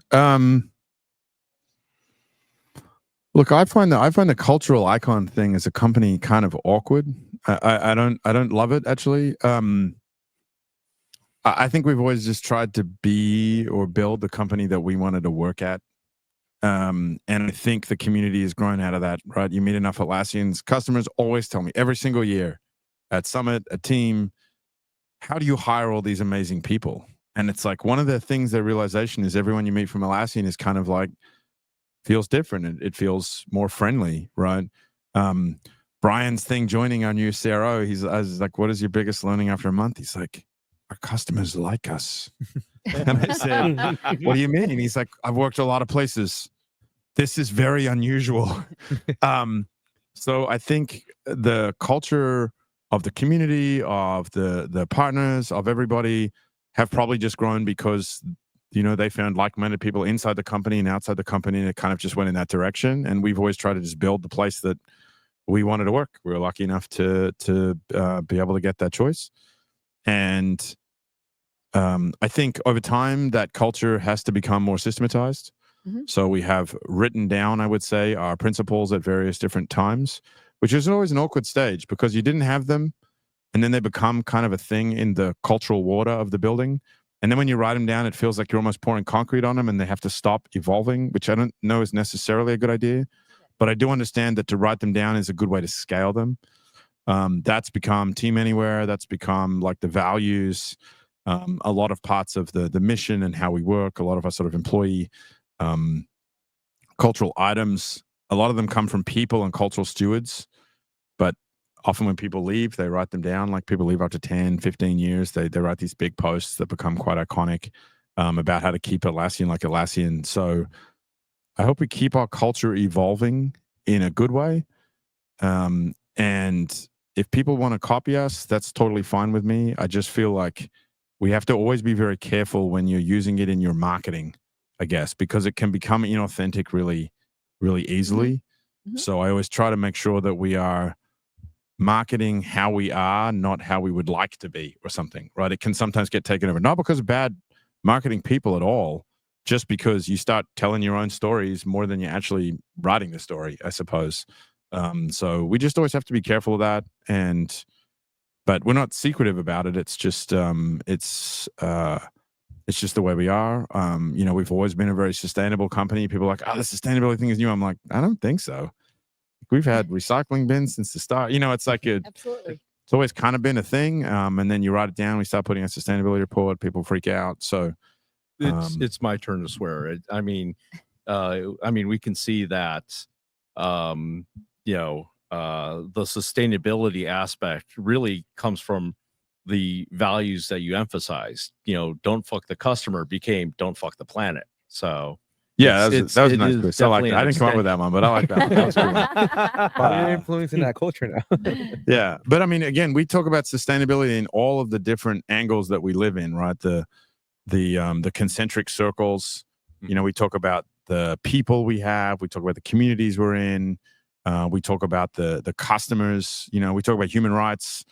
Look, I find the cultural icon thing as a company kind of awkward. I don't love it, actually. I think we've always just tried to be or build the company that we wanted to work at. And I think the community has grown out of that, right? You meet enough Atlassians. Customers always tell me every single year at Summit, a team, how do you hire all these amazing people? And it's like one of the things, their realization is everyone you meet from Atlassian is kind of like, feels different. It feels more friendly, right? Brian's thing joining our new CRO, I was like, what is your biggest learning after a month? He's like, our customers like us. And I said, what do you mean? He's like, I've worked a lot of places. This is very unusual. So I think the culture of the community, of the partners, of everybody have probably just grown because, they found like-minded people inside the company and outside the company, and it kind of just went in that direction. And we've always tried to just build the place that we wanted to work. We were lucky enough to be able to get that choice. And I think over time that culture has to become more systematized. Mm-hmm. So we have written down, I would say, our principles at various different times, which is always an awkward stage because you didn't have them, and then they become kind of a thing in the cultural water of the building. And then when you write them down, it feels like you're almost pouring concrete on them, and they have to stop evolving, which I don't know is necessarily a good idea. But I do understand that to write them down is a good way to scale them. That's become Team Anywhere. That's become like the values, a lot of parts of the mission and how we work, a lot of our sort of employee cultural items. A lot of them come from people and cultural stewards, but often when people leave, they write them down. Like people leave after 10, 15 years, they write these big posts that become quite iconic about how to keep Atlassian like Atlassian. So I hope we keep our culture evolving in a good way. And if people want to copy us, that's totally fine with me. I just feel like we have to always be very careful when you're using it in your marketing, I guess, because it can become inauthentic really, really easily. Mm-hmm. So I always try to make sure that we are marketing how we are, not how we would like to be or something, right? It can sometimes get taken over, not because of bad marketing people at all, just because you start telling your own stories more than you're actually writing the story, I suppose. So we just always have to be careful of that. But we're not secretive about it. It's just it's just the way we are. We've always been a very sustainable company. People are like, oh, the sustainability thing is new. I'm like, I don't think so. We've had recycling bins since the start. It's like Absolutely. It's always kind of been a thing. And then you write it down. We start putting a sustainability report. People freak out. So It's my turn to swear. I mean, we can see that, the sustainability aspect really comes from the values that you emphasize. Don't fuck the customer became don't fuck the planet. So yeah, that was a nice is twist. I like definitely that. an I didn't come up with that one, but I like that one. That was a good one. You're influencing that culture now. Yeah, but I mean, again, we talk about sustainability in all of the different angles that we live in, right? The concentric circles. We talk about the people we have. We talk about the communities we're in. We talk about the customers. We talk about human rights.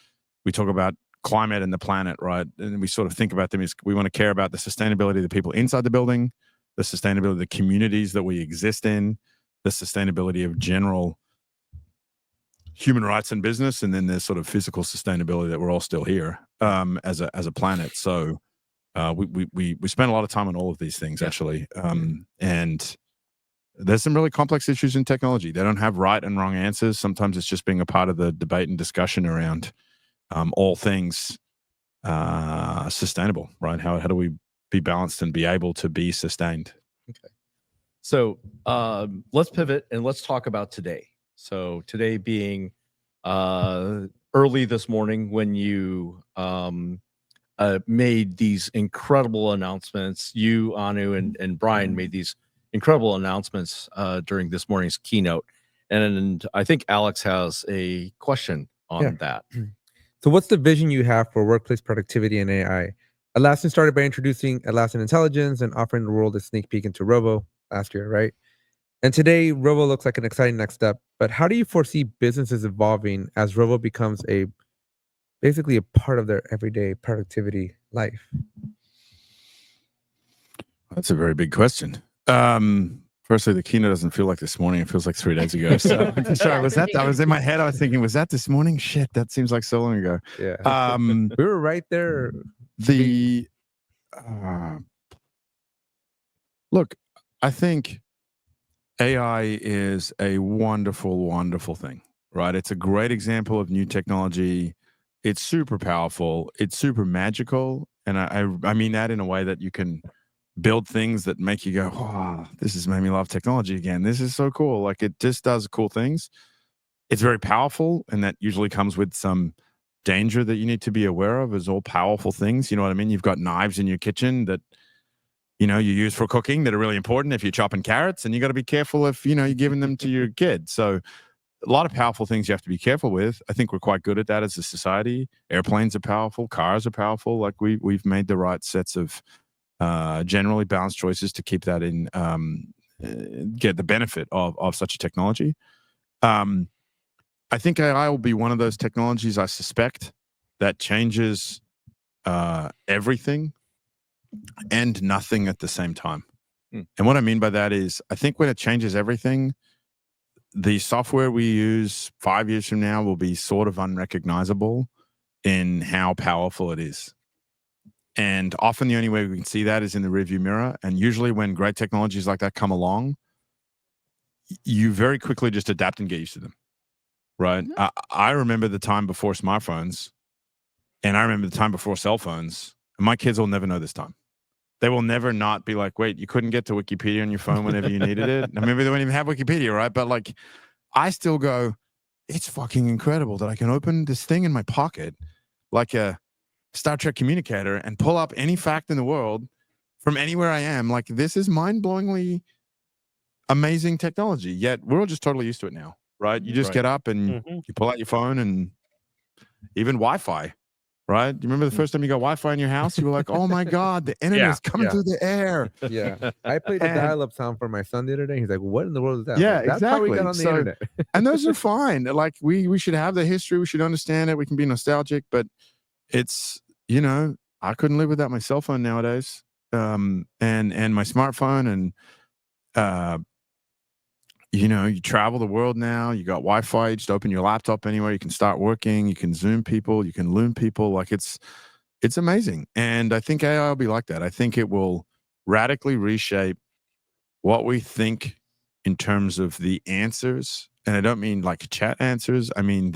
We talk about climate and the planet, right? And we sort of think about them as we want to care about the sustainability of the people inside the building, the sustainability of the communities that we exist in, the sustainability of general human rights and business, and then there's sort of physical sustainability that we're all still here as a planet. So we spend a lot of time on all of these things, actually. And there's some really complex issues in technology. They don't have right and wrong answers. Sometimes it's just being a part of the debate and discussion around all things sustainable, right? How do we be balanced and be able to be sustained? Okay. So let's pivot and let's talk about today. So today being early this morning when you made these incredible announcements. You, Anu, and Brian made these incredible announcements during this morning's keynote. And I think Alex has a question on that. So what's the vision you have for workplace productivity and AI? Atlassian started by introducing Atlassian Intelligence and offering the world a sneak peek into Rovo last year, right? And today, Rovo looks like an exciting next step. But how do you foresee businesses evolving as Rovo becomes basically a part of their everyday productivity life? That's a very big question. Firstly, the keynote doesn't feel like this morning. It feels like 3 days ago. So sorry, I was in my head. I was thinking, was that this morning? Shit, that seems like so long ago. Yeah. We were right there. Look, I think AI is a wonderful, wonderful thing, right? It's a great example of new technology. It's super powerful. It's super magical. And I mean that in a way that you can build things that make you go, oh, this has made me love technology again. This is so cool. Like it just does cool things. It's very powerful. And that usually comes with some danger that you need to be aware of as all powerful things. You know what I mean? You've got knives in your kitchen that, you use for cooking that are really important if you're chopping carrots, and you got to be careful if, you're giving them to your kid. So a lot of powerful things you have to be careful with. I think we're quite good at that as a society. Airplanes are powerful. Cars are powerful. Like we've made the right sets of generally balanced choices to keep that in, get the benefit of such a technology. I think AI will be one of those technologies, I suspect, that changes everything and nothing at the same time. And what I mean by that is, I think when it changes everything, the software we use 5 years from now will be sort of unrecognizable in how powerful it is. And often the only way we can see that is in the rearview mirror. And usually when great technologies like that come along, you very quickly just adapt and get used to them. right? Mhm. I remember the time before smartphones, and I remember the time before cell phones. And my kids will never know this time. They will never not be like, wait, you couldn't get to Wikipedia on your phone whenever you needed it. And maybe they won't even have Wikipedia, right? But like, I still go, it's fucking incredible that I can open this thing in my pocket like a Star Trek communicator and pull up any fact in the world from anywhere I am. Like, this is mind-blowingly amazing technology. Yet we're all just totally used to it now, right? You just Right. get up and you pull out your phone, and even Wi-Fi, right? Do you remember the first time you got Wi-Fi in your house? You were like, oh my God, the internet is coming yeah. through the air. Yeah, I played the And- dial-up sound for my son the other day. He's like, "What in the world is that?" I'm Yeah, like, that's how we exactly. got on the So- internet. And those are fine. Like, we should have the history. We should understand it. We can be nostalgic, but it's, you know, I couldn't live without my cell phone nowadays. And my smartphone, and you know, you travel the world now. You got Wi-Fi. You just open your laptop anywhere. You can start working. You can Zoom people. You can Loom people. Like, it's amazing. And I think AI will be like that. I think it will radically reshape what we think in terms of the answers. And I don't mean like chat answers. I mean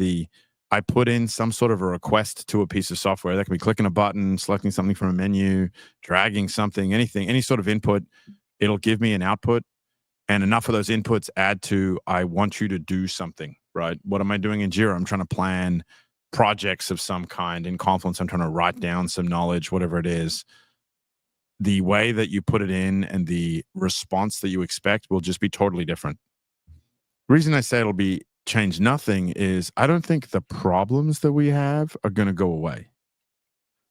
I put in some sort of a request to a piece of software. That can be clicking a button, selecting something from a menu, dragging something, anything, any sort of input. It'll give me an output, and enough of those inputs add to, I want you to do something, right? What am I doing in Jira? I'm trying to plan projects of some kind. In Confluence, I'm trying to write down some knowledge, whatever it is. The way that you put it in and the response that you expect will just be totally different. The reason I say it'll be change nothing is I don't think the problems that we have are going to go away,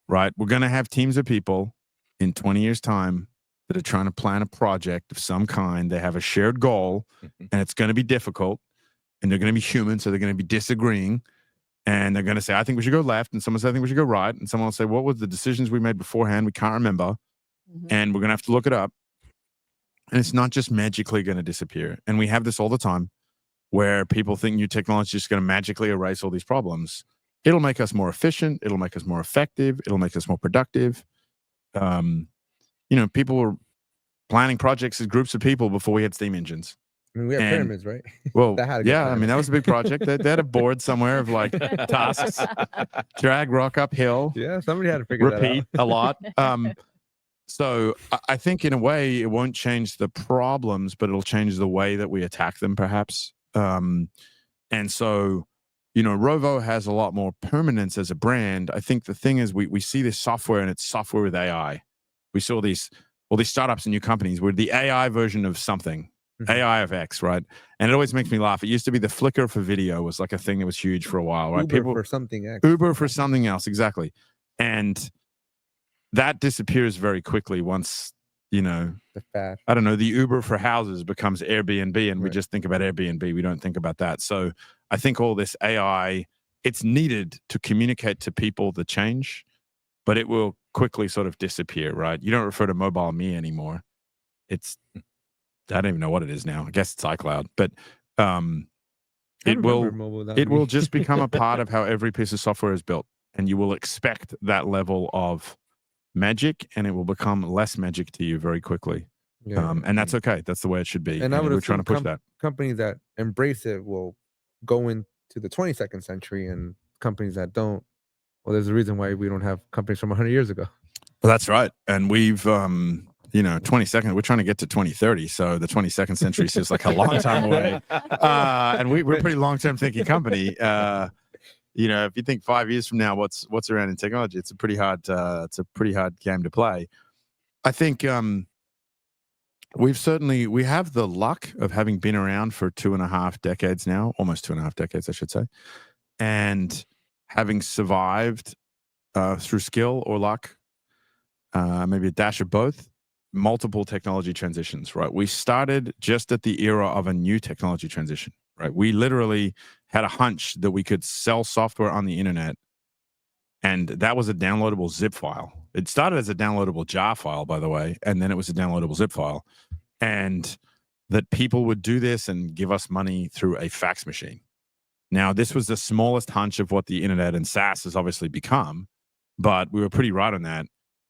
right? We're going to have teams of people in 20 years' time that are trying to plan a project of some kind. They have a shared goal, and it's going to be difficult, and they're going to be human, so they're going to be disagreeing, and they're going to say, I think we should go left, and someone says, I think we should go right, and someone will say, what were the decisions we made beforehand? We can't remember. And we're going to have to look it up. And it's not just magically going to disappear. And we have this all the time where people think new technology is just going to magically erase all these problems. It'll make us more efficient. It'll make us more effective. It'll make us more productive. You know, people were planning projects as groups of people before we had steam engines. I mean, we have And- pyramids, right? Well, That had to get yeah, I planned. mean, that was a big project. They had a board somewhere of like tasks, drag rock uphill, Yeah, somebody had to figure repeat a lot. So I think in a way it won't change the problems, but it'll change the way that we attack them, perhaps. And so, you know, Rovo has a lot more permanence as a brand. I think the thing is we see this software, and it's software with AI. We saw all these startups and new companies where the AI version of something, AI of X, right? And it always makes me laugh. It used to be the Flickr for video was like a thing that was huge for a while, right? Uber for something else. Uber for something else, exactly. And that disappears very quickly once, you know, The fad. I don't know, the Uber for houses becomes Airbnb, and we Right. just think about Airbnb. We don't think about that. So I think all this AI, it's needed to communicate to people the change, but it will quickly sort of disappear, right? You don't refer to mobile me anymore. It's, I don't even know what it is now. I guess it's iCloud, but I it will remember mobile without it me. will just become a part of how every piece of software is built, and you will expect that level of magic, and it will become less magic to you very quickly. Yeah. And that's okay. That's the way it should be. And I would we're trying to assume push that. companies that embrace it will go into the 22nd century, and companies that don't, well, there's a reason why we don't have companies from 100 years ago. Well, that's right. And we've, you know, 22nd, we're trying to get to 2030. So the 22nd century seems like a long time away. And we're a pretty long-term thinking company. You know, if you think 5 years from now, what's around in technology, it's a pretty hard game to play. I think we have the luck of having been around for 2.5 decades now, almost 2.5 decades, I should say, and having survived through skill or luck, maybe a dash of both, multiple technology transitions, right? We started just at the era of a new technology transition, right? We literally had a hunch that we could sell software on the internet, and that was a downloadable zip file. It started as a downloadable jar file, by the way, and then it was a downloadable zip file, and that people would do this and give us money through a fax machine. Now, this was the smallest hunch of what the internet and SaaS has obviously become, but we were pretty right on that.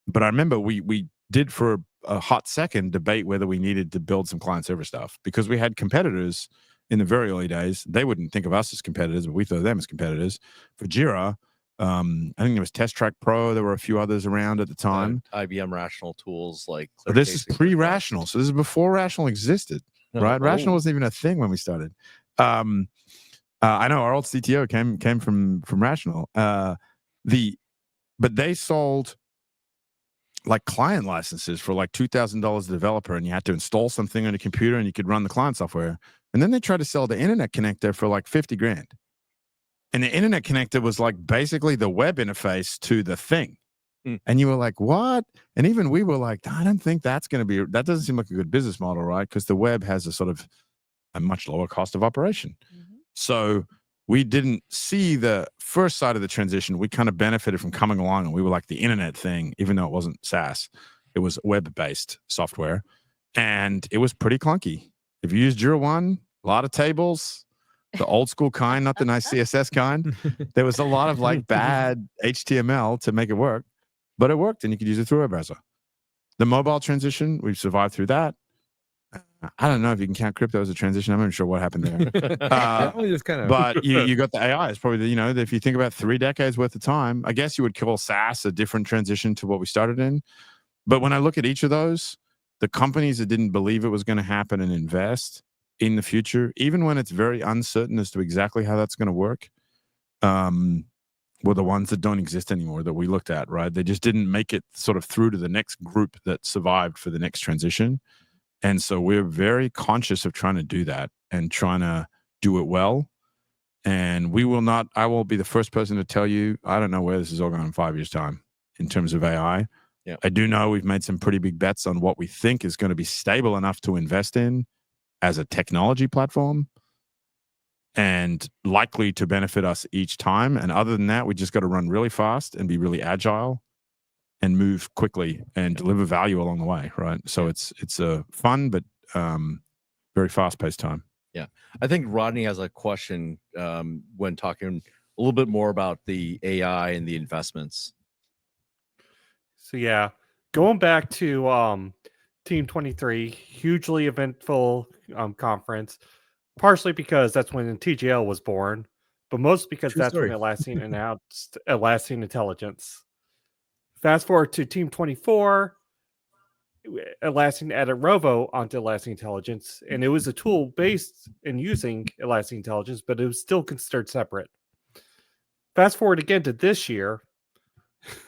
But I remember we did for a hot second debate whether we needed to build some client server stuff, because we had competitors in the very early days. They wouldn't think of us as competitors, but we thought of them as competitors. For Jira, I think there was Test Track Pro. There were a few others around at the time. IBM Rational tools like So this is pre-Rational. So this is before Rational existed, right? Rational wasn't even a thing when we started. I know our old CTO came from Rational. But they sold like client licenses for like $2,000 a developer, and you had to install something on your computer and you could run the client software. And then they tried to sell the internet connector for like 50 grand. And the internet connector was like basically the web interface to the thing. And you were like, what? And even we were like, I don't think that doesn't seem like a good business model, right? Because the web has a sort of a much lower cost of operation. So we didn't see the first side of the transition. We kind of benefited from coming along, and we were like the internet thing, even though it wasn't SaaS. It was web-based software, and it was pretty clunky. If you use Jira 1, a lot of tables, the old school kind, not the nice CSS kind. There was a lot of like bad HTML to make it work, but it worked, and you could use it through a web browser. The mobile transition, we've survived through that. I don't know if you can count crypto as a transition. I'm not sure what happened there. But you got the AI. It's probably, if you think about 3 decades worth of time, I guess you would call SaaS a different transition to what we started in. But when I look at each of those, the companies that didn't believe it was going to happen and invest in the future, even when it's very uncertain as to exactly how that's going to work, were the ones that don't exist anymore that we looked at, right? They just didn't make it sort of through to the next group that survived for the next transition. And so we're very conscious of trying to do that and trying to do it well. And I will be the first person to tell you, I don't know where this is all going in 5 years' time in terms of AI. Yeah. I do know we've made some pretty big bets on what we think is going to be stable enough to invest in as a technology platform and likely to benefit us each time. And other than that, we just got to run really fast and be really agile and move quickly and deliver value along the way, right? So it's a fun but very fast-paced time. Yeah, I think Rodney has a question when talking a little bit more about the AI and the investments. So yeah, going back to Team 23, hugely eventful conference, partially because that's when TJL was born, but mostly because that's when Atlassian announced Atlassian Intelligence. Fast forward to Team 24, Atlassian added Rovo onto Atlassian Intelligence, and it was a tool based in using Atlassian Intelligence, but it was still considered separate. Fast forward again to this year,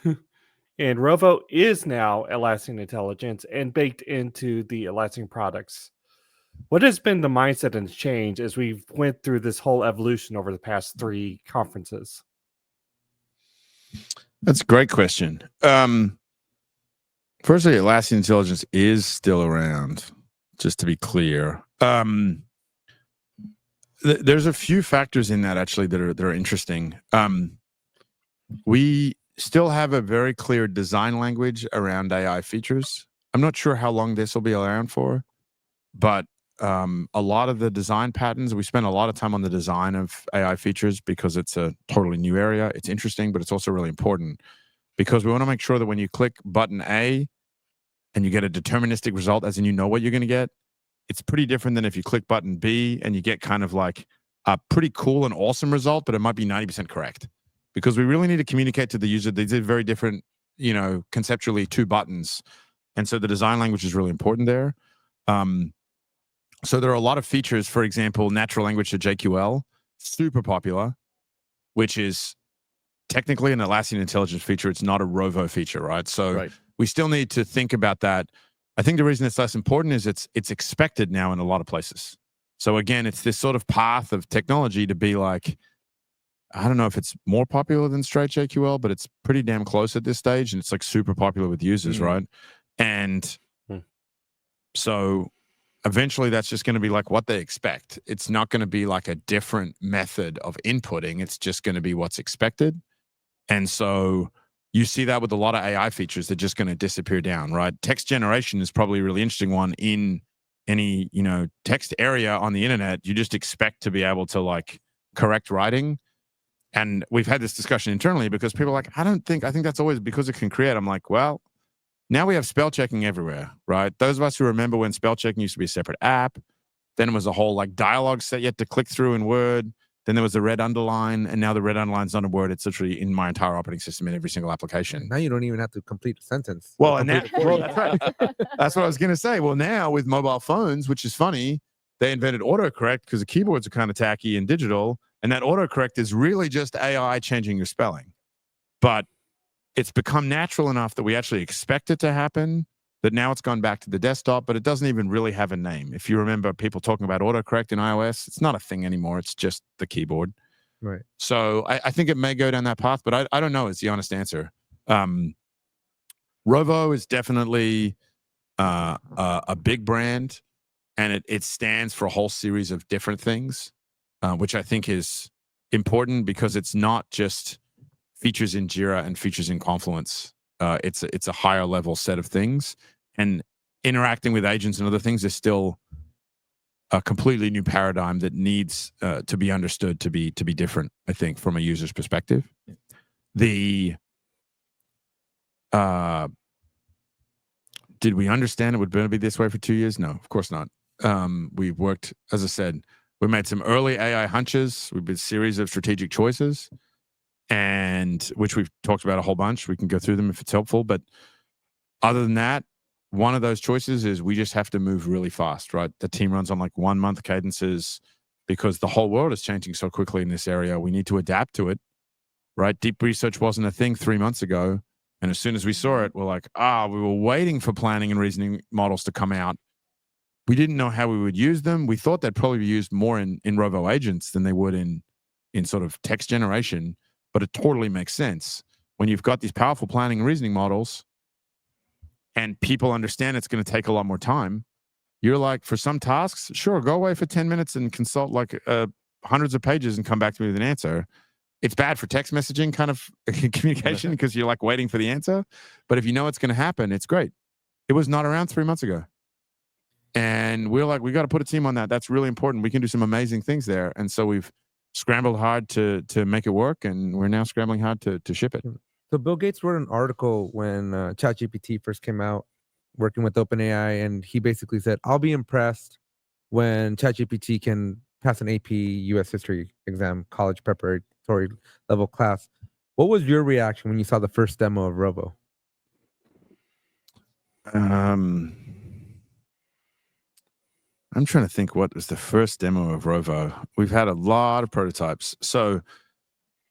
and Rovo is now Atlassian Intelligence and baked into the Atlassian products. What has been the mindset and change as we went through this whole evolution over the past 3 conferences? That's a great question. Firstly, Atlassian Intelligence is still around, just to be clear. There's a few factors in that actually that are interesting. We still have a very clear design language around AI features. I'm not sure how long this will be around for, but a lot of the design patterns, we spend a lot of time on the design of AI features because it's a totally new area. It's interesting, but it's also really important because we want to make sure that when you click button A and you get a deterministic result, as in you know what you're going to get, it's pretty different than if you click button B and you get kind of like a pretty cool and awesome result, but it might be 90% correct. Because we really need to communicate to the user. These are very different, conceptually 2 buttons. And so the design language is really important there. So there are a lot of features, for example, natural language to JQL, super popular, which is technically an Atlassian Intelligence feature. It's not a Rovo feature, right? So we still need to think about that. I think the reason it's less important is it's expected now in a lot of places. So again, it's this sort of path of technology to be like, I don't know if it's more popular than straight JQL, but it's pretty damn close at this stage. And it's like super popular with users, right? And so eventually that's just going to be like what they expect. It's not going to be like a different method of inputting. It's just going to be what's expected. And so you see that with a lot of AI features, they're just going to disappear down, right? Text generation is probably a really interesting one in any, text area on the internet. You just expect to be able to like correct writing. And we've had this discussion internally because people are like, I think that's always because it can create. I'm like, well, now we have spell checking everywhere, right? Those of us who remember when spell checking used to be a separate app, Then it was a whole like dialogue set you had to click through in Word. Then there was the red underline, and now the red underline's not a word. It's literally in my entire operating system in every single application. Now you don't even have to complete a sentence. Well, Or and complete that, a well, query. that's right. That's what I was going to say. Well, now with mobile phones, which is funny, they invented autocorrect because the keyboards are kind of tacky and digital. And that autocorrect is really just AI changing your spelling. But it's become natural enough that we actually expect it to happen, that now it's gone back to the desktop, but it doesn't even really have a name. If you remember people talking about autocorrect in iOS, it's not a thing anymore. It's just the keyboard. Right. So I think it may go down that path, but I don't know is the honest answer. Rovo is definitely a big brand, and it stands for a whole series of different things, which I think is important because it's not just features in Jira and features in Confluence. It's a higher level set of things, and interacting with agents and other things is still a completely new paradigm that needs to be understood to be different, I think, from a user's perspective. Did we understand it would be this way for 2 years? No, of course not. We've worked, as I said, we made some early AI hunches. We've been a series of strategic choices, and which we've talked about a whole bunch. We can go through them if it's helpful. But other than that, one of those choices is we just have to move really fast, right? The team runs on like 1 month cadences because the whole world is changing so quickly in this area. We need to adapt to it, right? Deep research wasn't a thing 3 months ago. And as soon as we saw it, we're like, we were waiting for planning and reasoning models to come out. We didn't know how we would use them. We thought they'd probably be used more in Rovo agents than they would in sort of text generation, but it totally makes sense. When you've got these powerful planning and reasoning models and people understand it's going to take a lot more time, you're like, for some tasks, sure, go away for 10 minutes and consult like hundreds of pages and come back to me with an answer. It's bad for text messaging kind of communication because you're like waiting for the answer. But if you know it's going to happen, it's great. It was not around 3 months ago. And we're like, we got to put a team on that. That's really important. We can do some amazing things there. And so we've scrambled hard to make it work, and we're now scrambling hard to ship it. So Bill Gates wrote an article when ChatGPT first came out, working with OpenAI, and he basically said, I'll be impressed when ChatGPT can pass an AP US history exam, college preparatory level class. What was your reaction when you saw the first demo of Rovo? I'm trying to think what was the first demo of Rovo. We've had a lot of prototypes. So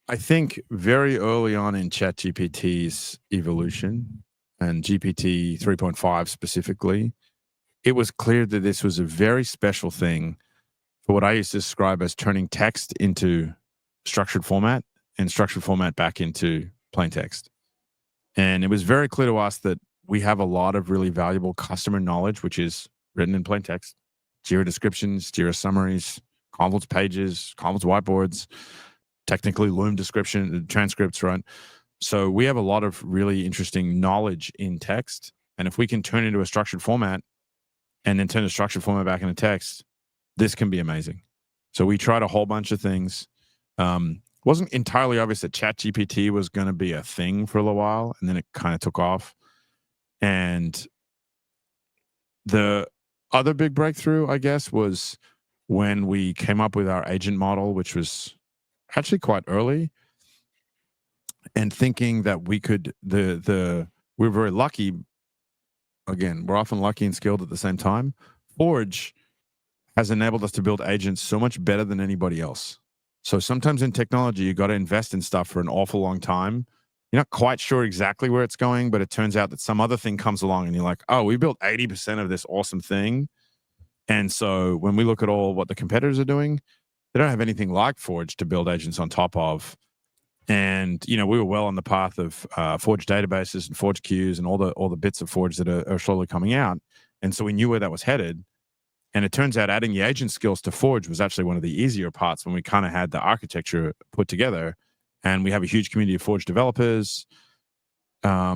I think very early on in ChatGPT's evolution, and GPT 3.5 specifically, it was clear that this was a very special thing for what I used to describe as turning text into structured format and structured format back into plain text. And it was very clear to us that we have a lot of really valuable customer knowledge, which is written in plain text. Jira descriptions, Jira summaries, Confluence pages, Confluence whiteboards, technically Loom description, transcripts, right? So we have a lot of really interesting knowledge in text. And if we can turn it into a structured format and then turn the structured format back into text, this can be amazing. So we tried a whole bunch of things. Wasn't entirely obvious that ChatGPT was going to be a thing for a little while, and then it kind of took off. And the other big breakthrough, I guess, was when we came up with our agent model, which was actually quite early, and thinking that we could, we're very lucky. Again, we're often lucky and skilled at the same time. Forge has enabled us to build agents so much better than anybody else. So sometimes in technology, you got to invest in stuff for an awful long time. You're not quite sure exactly where it's going, but it turns out that some other thing comes along and you're like, oh, we built 80% of this awesome thing. And so when we look at all what the competitors are doing, they don't have anything like Forge to build agents on top of. And, we were well on the path of Forge databases and Forge queues and all the bits of Forge that are slowly coming out. And so we knew where that was headed. And it turns out adding the agent skills to Forge was actually one of the easier parts when we kind of had the architecture put together. And we have a huge community of Forge developers. I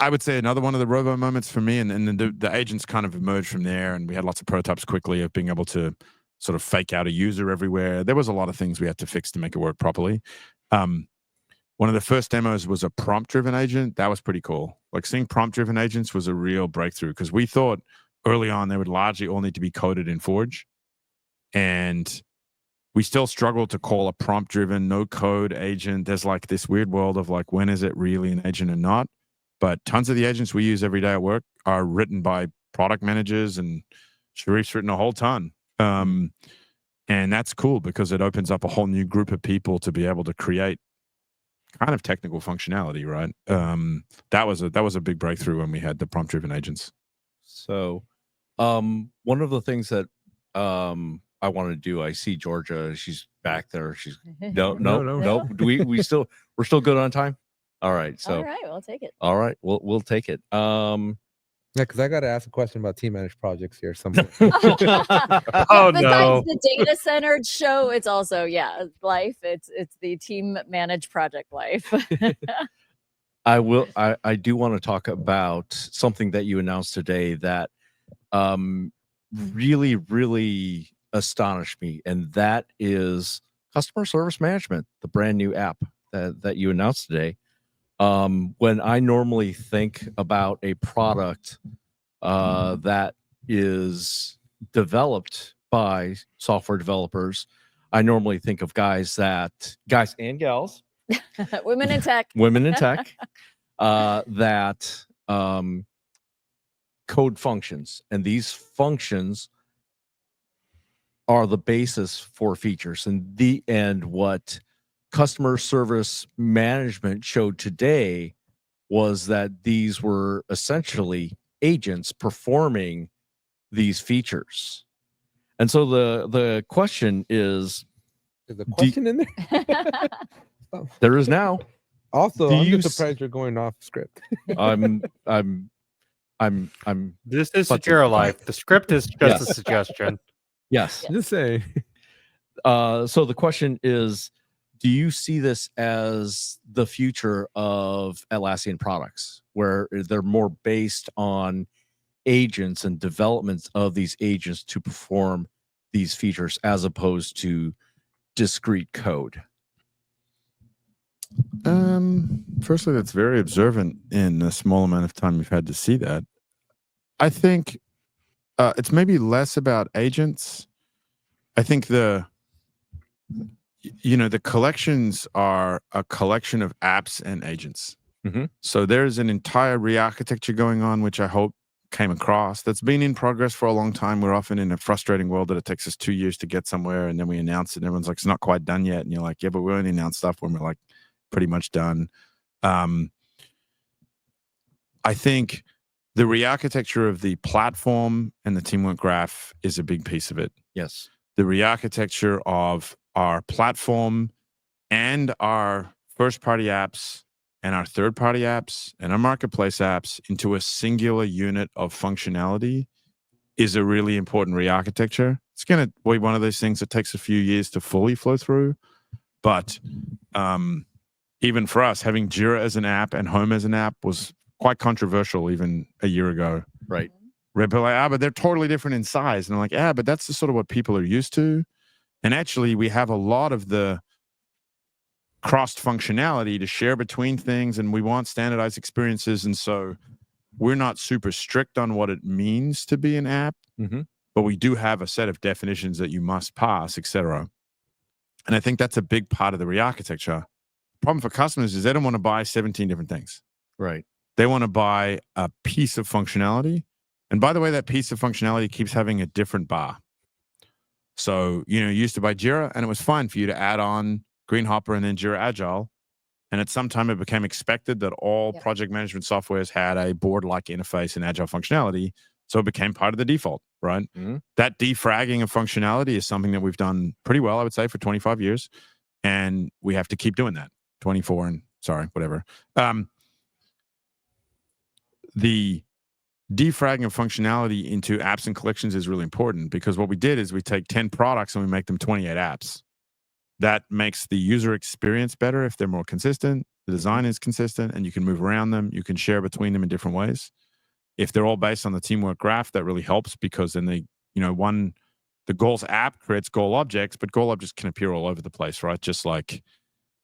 would say another one of the Rovo moments for me, and then the agents kind of emerged from there, and we had lots of prototypes quickly of being able to sort of fake out a user everywhere. There was a lot of things we had to fix to make it work properly. One of the first demos was a prompt-driven agent. That was pretty cool. Like seeing prompt-driven agents was a real breakthrough because we thought early on, they would largely all need to be coded in Forge. And we still struggle to call a prompt-driven, no-code agent. There's like this weird world of like, when is it really an agent and not? But tons of the agents we use every day at work are written by product managers, and Sharif's written a whole ton. And that's cool because it opens up a whole new group of people to be able to create kind of technical functionality, right? That was a big breakthrough when we had the prompt-driven agents. So, one of the things that I want to do, I see Georgia, she's back there. She's no. We're still good on time. All right. So all right, we'll take it. all right, we'll take it. Yeah, because I got to ask a question about team managed projects here somewhere. Oh, Besides no. the data centered show, it's also life. It's the team managed project life. I do want to talk about something that you announced today that really astonished me, and that is customer service management, the brand new app that you announced today. When I normally think about a product that is developed by software developers, I normally think of guys and gals, Women in tech. That code functions, and these functions are the basis for features. And what customer service management showed today was that these were essentially agents performing these features. And so the question is, Is the question in there? there is now. Also, Do I'm you just surprised you're going off script. I'm This is But Jira Life. The script is just Yes. a suggestion. yes. Just saying. So the question is, do you see this as the future of Atlassian products, where they're more based on agents and developments of these agents to perform these features as opposed to discrete code? Firstly, that's very observant in the small amount of time you've had to see that. I think it's maybe less about agents. I think the collections are a collection of apps and agents. So there's an entire re-architecture going on, which I hope came across, that's been in progress for a long time. We're often in a frustrating world that it takes us 2 years to get somewhere, and then we announce it and everyone's like, it's not quite done yet. And you're like, yeah, but we only announced stuff when we're like pretty much done. I think the re-architecture of the platform and the teamwork graph is a big piece of it. Yes. The re-architecture of our platform and our first-party apps and our third-party apps and our marketplace apps into a singular unit of functionality is a really important re-architecture. It's going to be one of those things that takes a few years to fully flow through. But even for us, having Jira as an app and Home as an app was quite controversial even a year ago. Right. Red Pill, but they're totally different in size. And I'm like, but that's just sort of what people are used to. And actually, we have a lot of the crossed functionality to share between things, and we want standardized experiences. And so we're not super strict on what it means to be an app, but we do have a set of definitions that you must pass, etc. And I think that's a big part of the re-architecture. The problem for customers is they don't want to buy 17 different things. Right. They want to buy a piece of functionality. And by the way, that piece of functionality keeps having a different bar. So, you used to buy Jira, and it was fine for you to add on Greenhopper and then Jira Agile. And at some time, it became expected that all project management softwares had a board-like interface and Agile functionality. So it became part of the default, right? That defragging of functionality is something that we've done pretty well, I would say, for 25 years. And we have to keep doing that. 24 and whatever. The defragging of functionality into apps and collections is really important, because what we did is we take 10 products and we make them 28 apps. That makes the user experience better if they're more consistent. The design is consistent, and you can move around them. You can share between them in different ways. If they're all based on the teamwork graph, that really helps, because then the goals app creates goal objects, but goal objects can appear all over the place, right? Just like,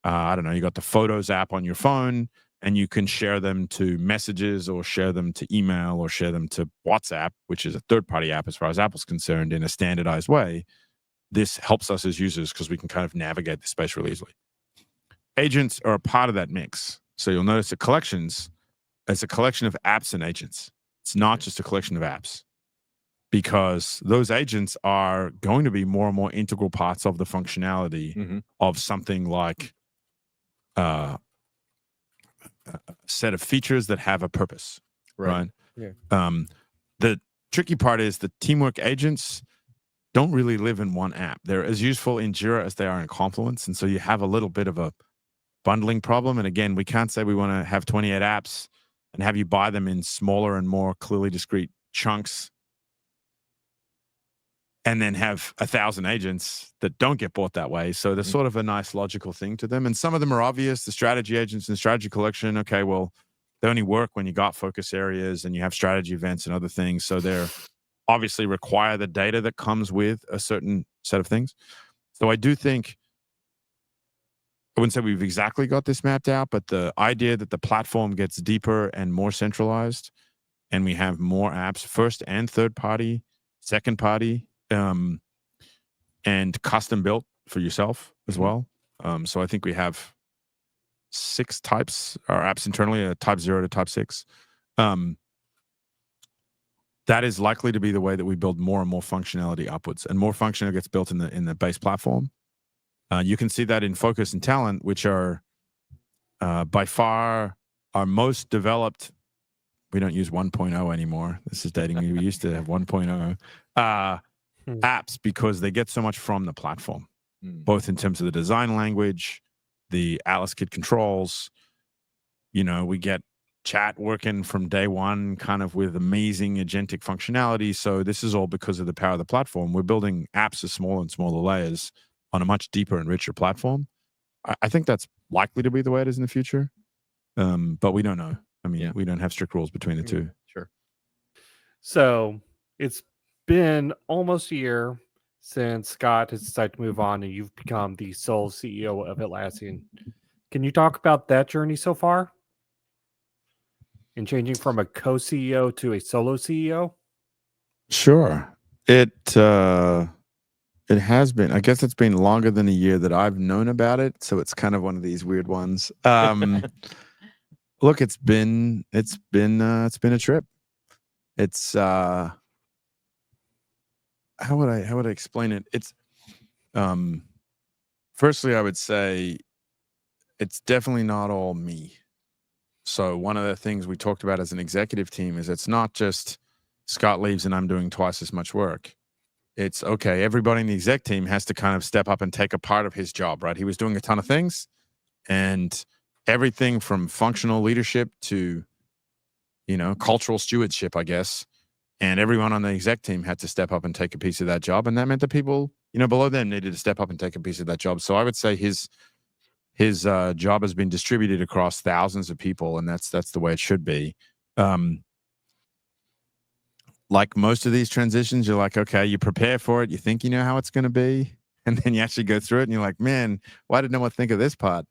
you got the Photos app on your phone, and you can share them to messages or share them to email or share them to WhatsApp, which is a third-party app as far as Apple's concerned, in a standardized way. This helps us as users because we can kind of navigate the space really easily. Agents are a part of that mix. So you'll notice that collections, it's a collection of apps and agents. It's not just a collection of apps, because those agents are going to be more and more integral parts of the functionality of something like a set of features that have a purpose, right? Yeah. The tricky part is the teamwork agents don't really live in one app. They're as useful in Jira as they are in Confluence, and so you have a little bit of a bundling problem. And again, we can't say we want to have 28 apps and have you buy them in smaller and more clearly discrete chunks and then have 1,000 agents that don't get bought that way. So there's sort of a nice logical thing to them. And some of them are obvious. The strategy agents and strategy collection, okay, well, they only work when you got focus areas and you have strategy events and other things. So they're obviously require the data that comes with a certain set of things. So I do think, I wouldn't say we've exactly got this mapped out, but the idea that the platform gets deeper and more centralized and we have more apps, first and third party, second party, and custom built for yourself as well. So I think we have 6 types, our apps internally, type 0 to type 6. That is likely to be the way that we build more and more functionality upwards, and more functionality gets built in the base platform. You can see that in focus and talent, which are by far our most developed. We don't use 1.0 anymore. This is dating me. We used to have 1.0 apps because they get so much from the platform, both in terms of the design language, the Atlas Kit controls. You know, we get chat working from day one, kind of with amazing agentic functionality. So this is all because of the power of the platform. We're building apps as smaller and smaller layers on a much deeper and richer platform. I think that's likely to be the way it is in the future, but we don't know. I mean, we don't have strict rules between the two. Sure. So it's been almost a year since Scott has decided to move on and you've become the sole CEO of Atlassian. Can you talk about that journey so far? In changing from a co-CEO to a solo CEO? Sure. It has been. I guess it's been longer than a year that I've known about it, so it's kind of one of these weird ones. Look, it's been a trip. It's how would I explain it? It's firstly, I would say it's definitely not all me. So one of the things we talked about as an executive team is it's not just Scott leaves and I'm doing twice as much work. It's okay, everybody in the exec team has to kind of step up and take a part of his job, right? He was doing a ton of things, and everything from functional leadership to, you know, cultural stewardship, I guess. And everyone on the exec team had to step up and take a piece of that job. And that meant that people, you know, below them needed to step up and take a piece of that job. So I would say his job has been distributed across thousands of people, and that's the way it should be. Like most of these transitions, you're like, okay, you prepare for it, you think you know how it's going to be, and then you actually go through it, and you're like, man, why did no one think of this part?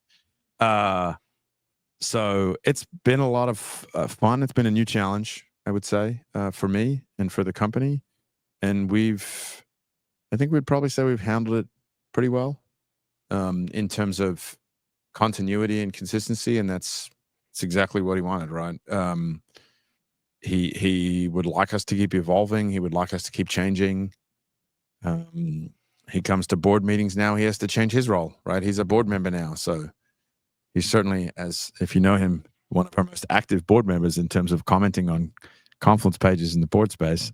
So it's been a lot of fun. It's been a new challenge, I would say, for me and for the company. And I think we'd probably say we've handled it pretty well in terms of continuity and consistency, and that's exactly what he wanted, right? He would like us to keep evolving. He would like us to keep changing. He comes to board meetings now. He has to change his role, right? He's a board member now. So he's certainly, as if you know him, one of our most active board members in terms of commenting on Confluence pages in the board space.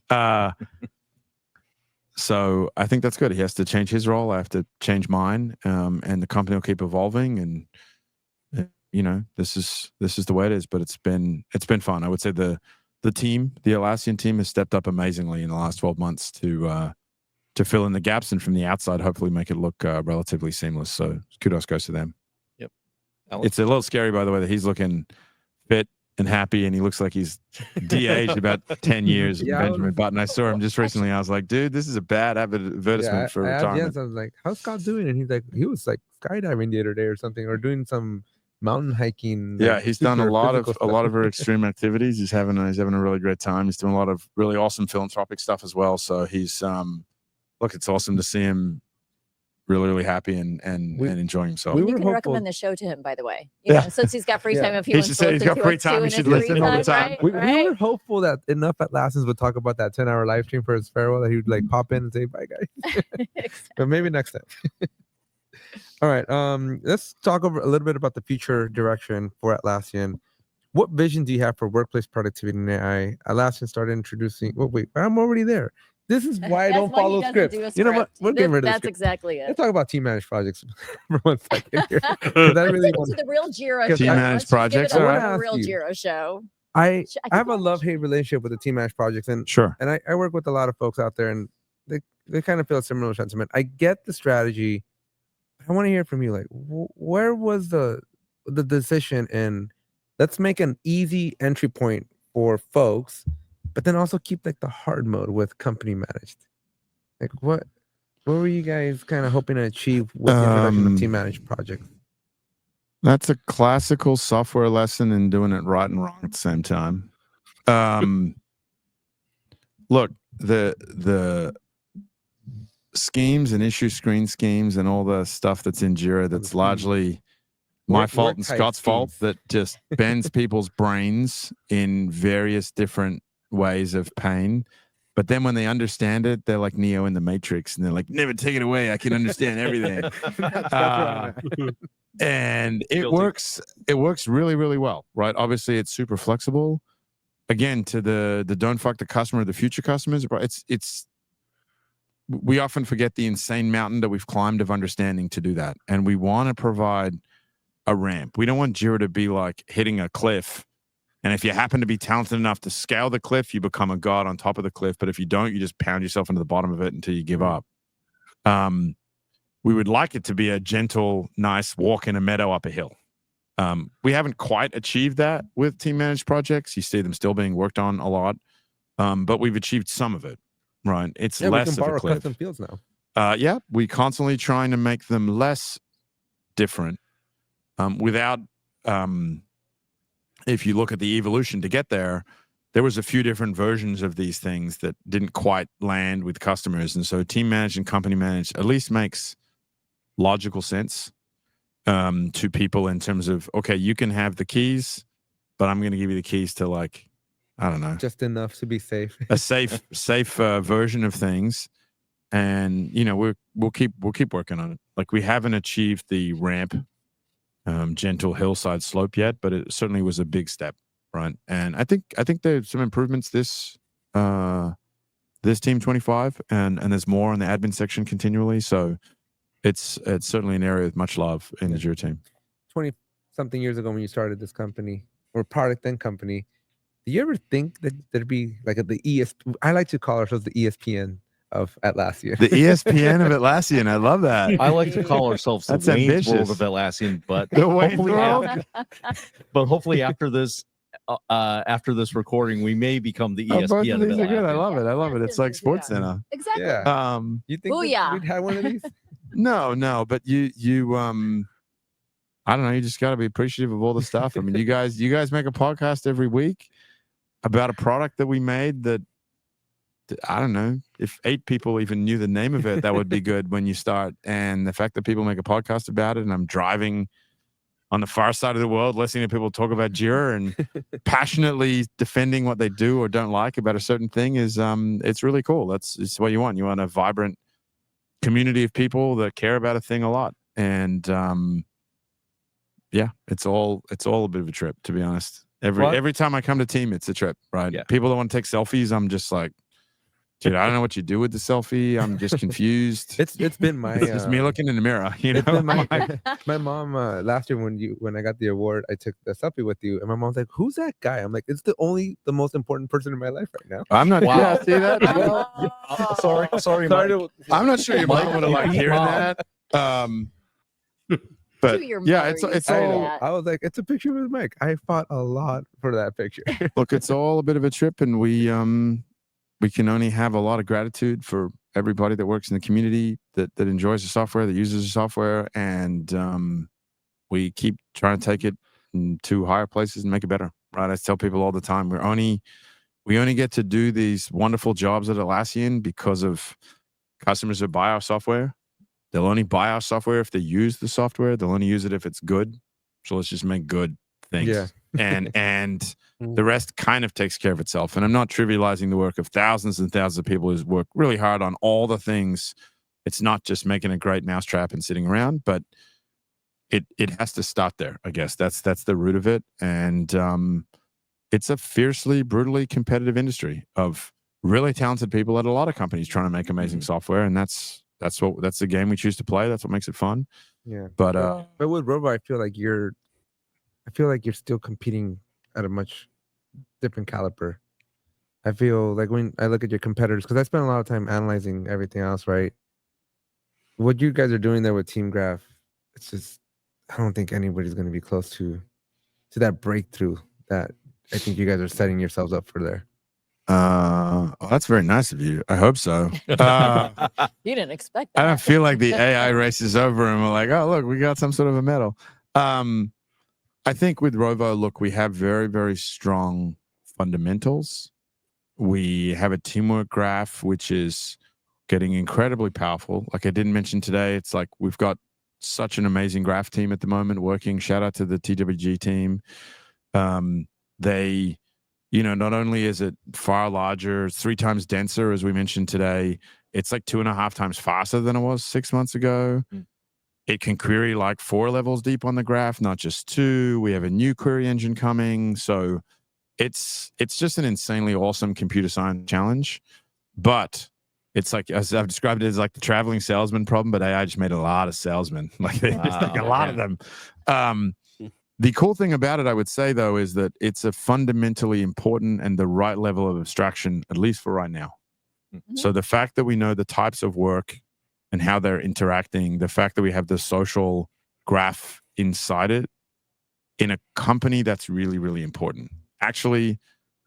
So I think that's good. He has to change his role. I have to change mine. And the company will keep evolving. And, you know, this is the way it is, but it's been fun. I would say the team, the Atlassian team, has stepped up amazingly in the last 12 months to fill in the gaps, and from the outside, hopefully make it look relatively seamless. So kudos goes to them. Yep. It's a little scary, by the way, that he's looking fit and happy, and he looks like he's de-aged about 10 years. Yeah, Benjamin Button. I saw him just recently. I was like, dude, this is a bad advertisement for I asked retirement. Jens, I was like, how's Scott doing? And he's like, he was like skydiving the other day or something, or doing some mountain hiking. Yeah, like, he's done a super lot of physical very extreme activities. He's having a really great time. He's doing a lot of really awesome philanthropic stuff as well. So he's look, it's awesome to see him really happy and enjoying himself. we And you were can hopeful- recommend the show to him, by the way. You know, since he's got free Yeah. time, if he He wants should to say he's listen got to free us time, too he in should his listen free all the time, time. right? We Right? were hopeful that enough Atlassians would talk about that 10-hour live stream for his farewell that he would like pop in and say bye guys. But maybe next time. All right. Let's talk over a little bit about the future direction for Atlassian. What vision do you have for workplace productivity and AI? Atlassian started introducing. Oh wait, I'm already there. This is why I That's don't why he follow doesn't scripts. do a You know what? script. We're getting rid of the That's script. exactly Let's it. talk about team managed projects for 1 second here. 'Cause I really Let's want. get to the real Jira Team show. managed Let's just give projects, it I a wanna real ask real you. Jira show. I I have a think love-hate relationship with the team managed projects, and Sure. I work with a lot of folks out there, and they kind of feel a similar sentiment. I get the strategy. I want to hear from you. Like, where was the decision in let's make an easy entry point for folks, but then also keep like the hard mode with company managed? Like, what were you guys kind of hoping to achieve with the introduction of team managed projects? That's a classical software lesson in doing it right and wrong at the same time. Look, the schemes and issue screen schemes and all the stuff that's in Jira that's largely my fault and Work-type Scott's fault schemes. that just bends people's brains in various different ways of pain. But then when they understand it, they're like Neo in the Matrix, and they're like, "Never take it away. I can understand everything." That's where I'm at. And it Guilty. works. It works really, really well, right? Obviously, it's super flexible. Again, to the don't fuck the customer, the future customers. It's we often forget the insane mountain that we've climbed of understanding to do that, and we want to provide a ramp. We don't want Jira to be like hitting a cliff. And if you happen to be talented enough to scale the cliff, you become a god on top of the cliff. But if you don't, you just pound yourself into the bottom of it until you give up. We would like it to be a gentle, nice walk in a meadow up a hill. We haven't quite achieved that with team managed projects. You see them still being worked on a lot, but we've achieved some of it, right? It's Yeah, we less can of a borrow cliff. custom fields now. Yeah, we constantly trying to make them less different without if you look at the evolution to get there, there was a few different versions of these things that didn't quite land with customers. And so team managed and company managed at least makes logical sense to people in terms of, okay, you can have the keys, but I'm going to give you the keys to like, I don't know, Just enough to be safe. a safe version of things. And, you know, we'll keep working on it. Like we haven't achieved the ramp, gentle hillside slope yet, but it certainly was a big step, right? And I think there's some improvements this Team 25, and there's more in the admin section continually. So it's certainly an area with much love in the Jira team. 20-something years ago when you started this company or product and company, do you ever think that there'd be like the ESP? I like to call ourselves the ESPN of Atlassian. The ESPN of Atlassian. I love that. I like to call ourselves the That's Wayne's World ambitious. of Atlassian, but The Wayne's hopefully, World? hopefully after this recording, we may become the Oh, both ESPN of of these are good. I Atlassian. love it. I love it. It's like Sports Center. Exactly. Yeah. You think Booyah. we'd have one of these? No, but you I don't know, you just got to be appreciative of all the stuff. I mean, you guys make a podcast every week about a product that we made that I don't know, if 8 people even knew the name of it, that would be good when you start. And the fact that people make a podcast about it, and I'm driving on the far side of the world, listening to people talk about Jira and passionately defending what they do or don't like about a certain thing is, it's really cool. It's what you want. You want a vibrant community of people that care about a thing a lot. And, yeah, it's all a bit of a trip, to be honest. Every time I come to team, it's a trip, right? Yeah. People that want to take selfies, I'm just like, dude, I don't know what you do with the selfie. I'm just confused. It's been my It's just me looking in the mirror, you know. it's been my mom last year when I got the award, I took the selfie with you, and my mom's like, "Who's that guy?" I'm like, "It's the most important person in my life right now." I'm not. Wow. Yeah, see that? Sorry, Mike. I'm not sure your mom Mike, would have liked you hearing mom. that. But To your yeah, mother, it's you it's say all that. I was like, "It's a picture with Mike." I fought a lot for that picture. look. It's all a bit of a trip, and we can only have a lot of gratitude for everybody that works in the community that enjoys the software, that uses the software, and we keep trying to take it to higher places and make it better. Right? I tell people all the time, we only get to do these wonderful jobs at Atlassian because of customers that buy our software. They'll only buy our software if they use the software. They'll only use it if it's good. So let's just make good things. Yeah. and the rest kind of takes care of itself. And I'm not trivializing the work of thousands and thousands of people who work really hard on all the things. It's not just making a great mousetrap and sitting around, but it has to start there, I guess. That's the root of it. And it's a fiercely, brutally competitive industry of really talented people at a lot of companies trying to make amazing software. And that's the game we choose to play. That's what makes it fun. Yeah. But with Rovo, I feel like you're still competing at a much different caliber. I feel like when I look at your competitors, because I spend a lot of time analyzing everything else, right? What you guys are doing there with Team Graph, it's just, I don't think anybody's going to be close to that breakthrough that I think you guys are setting yourselves up for there. That's very nice of you. I hope so. You didn't expect that. I don't feel like the AI race is over and we're like, oh, look, we got some sort of a medal. I think with Rovo, look, we have very, very strong fundamentals. We have a teamwork graph, which is getting incredibly powerful. Like I didn't mention today, it's like we've got such an amazing graph team at the moment working. Shout out to the TWG team. They, not only is it far larger, it's 3 times denser, as we mentioned today, it's like 2.5 times faster than it was 6 months ago. It can query like 4 levels deep on the graph, not just 2. We have a new query engine coming. So it's just an insanely awesome computer science challenge. But it's like, as I've described it, as like the traveling salesman problem, but AI just made a lot of salesmen. Like there's like a lot of them. The cool thing about it, I would say, though, is that it's a fundamentally important and the right level of abstraction, at least for right now. So the fact that we know the types of work and how they're interacting, the fact that we have the social graph inside it in a company, that's really, really important. Actually,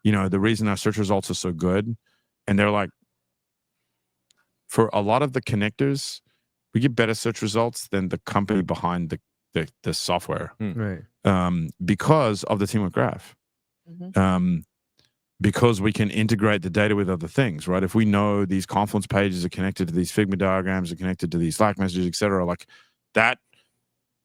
the reason our search results are so good, and they're like, for a lot of the connectors, we get better search results than the company behind the software. Right. Because of the teamwork graph. Because we can integrate the data with other things, right? If we know these Confluence pages are connected to these Figma diagrams, are connected to these Slack messages, et cetera, like that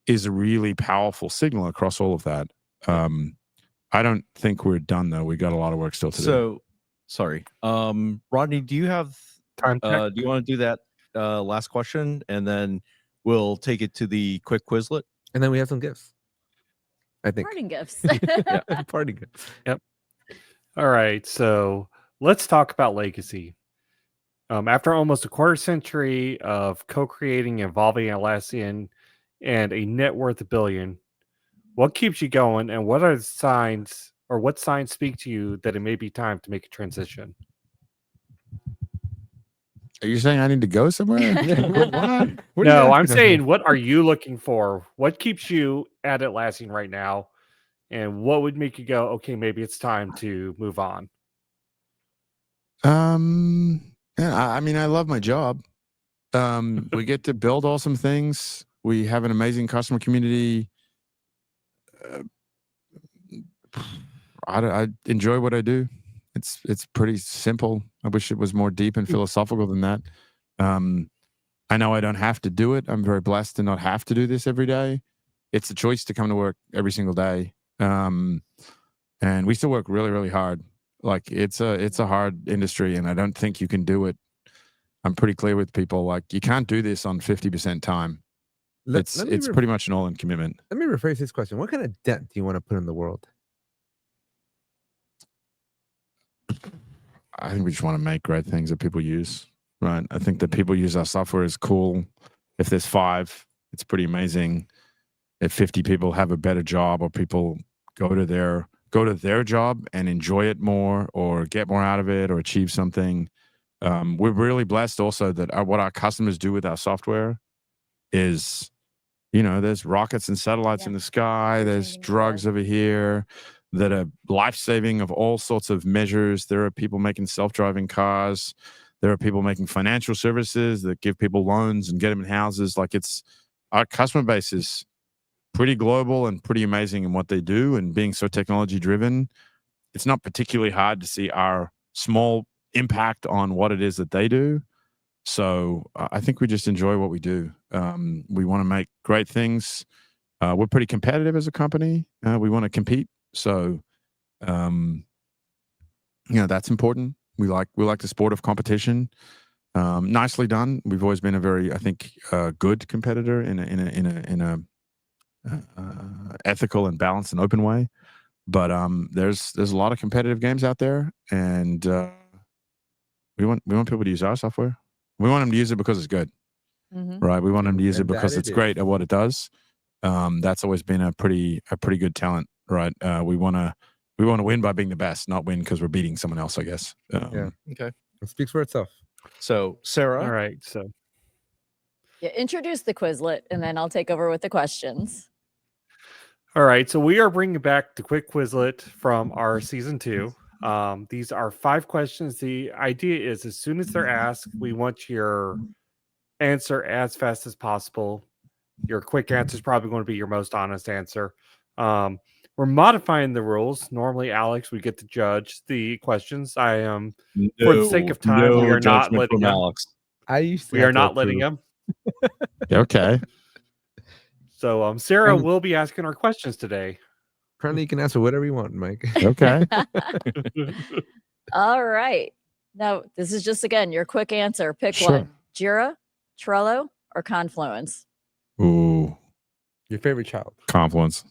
is a really powerful signal across all of that. I don't think we're done, though. We got a lot of work still to do. So, sorry. Rodney, do you have Time check. do you want to do that last question, and then we'll take it to the quick Quizlet? And then we have some gifts, I think. Parting gifts. Party gifts. Yep. All right. So let's talk about legacy. After almost a quarter century of co-creating, evolving Atlassian and a net worth $1 billion, what keeps you going, and what are the signs, or what signs speak to you that it may be time to make a transition? Are you saying I need to go somewhere? What? No, I'm saying, what are you looking for? What keeps you at Atlassian right now? And what would make you go, okay, maybe it's time to move on? Yeah, I mean, I love my job. We get to build awesome things. We have an amazing customer community. I enjoy what I do. It's pretty simple. I wish it was more deep and philosophical than that. I know I don't have to do it. I'm very blessed to not have to do this every day. It's a choice to come to work every single day. And we still work really, really hard. Like it's a hard industry, and I don't think you can do it. I'm pretty clear with people, like you can't do this on 50% time. It's pretty much an all-in commitment. Let me rephrase this question. What kind of dent do you want to put in the world? I think we just want to make great things that people use, right? I think that people use our software is cool. If there's 5, it's pretty amazing. If 50 people have a better job, or people go to their job and enjoy it more, or get more out of it, or achieve something. We're really blessed also that what our customers do with our software is, there's rockets and satellites in the sky. There's drugs over here that are life-saving of all sorts of measures. There are people making self-driving cars. There are people making financial services that give people loans and get them in houses. Like our customer base is pretty global and pretty amazing in what they do, and being so technology driven, it's not particularly hard to see our small impact on what it is that they do. So I think we just enjoy what we do. We want to make great things. We're pretty competitive as a company. We want to compete. So, that's important. We like the sport of competition. Nicely done. We've always been a very, I think, good competitor in a ethical and balanced and open way. But there's a lot of competitive games out there, and we want people to use our software. We want them to use it because it's good, right? We want them to use it because it's great at what it does. That's always been a pretty good talent, right? We want to win by being the best, not win because we're beating someone else, I guess. Okay. It speaks for itself. So, Sarah. All right. So Introduce the Quizlet, and then I'll take over with the questions. all right. So we are bringing back the quick Quizlet from our season 2. These are 5 questions. The idea is as soon as they're asked, we want your answer as fast as possible. Your quick answer is probably going to be your most honest answer. We're modifying the rules. Normally, Alex, we get to judge the questions. For the sake of time, we are not letting him. Alex. We are not letting him. Okay. So Sarah will be asking our questions today. Apparently, you can answer whatever you want, Mike. Okay. All right. Now, this is just, again, your quick answer. Pick Sure. one. Jira, Trello, or Confluence? Ooh, Your favorite child. Confluence.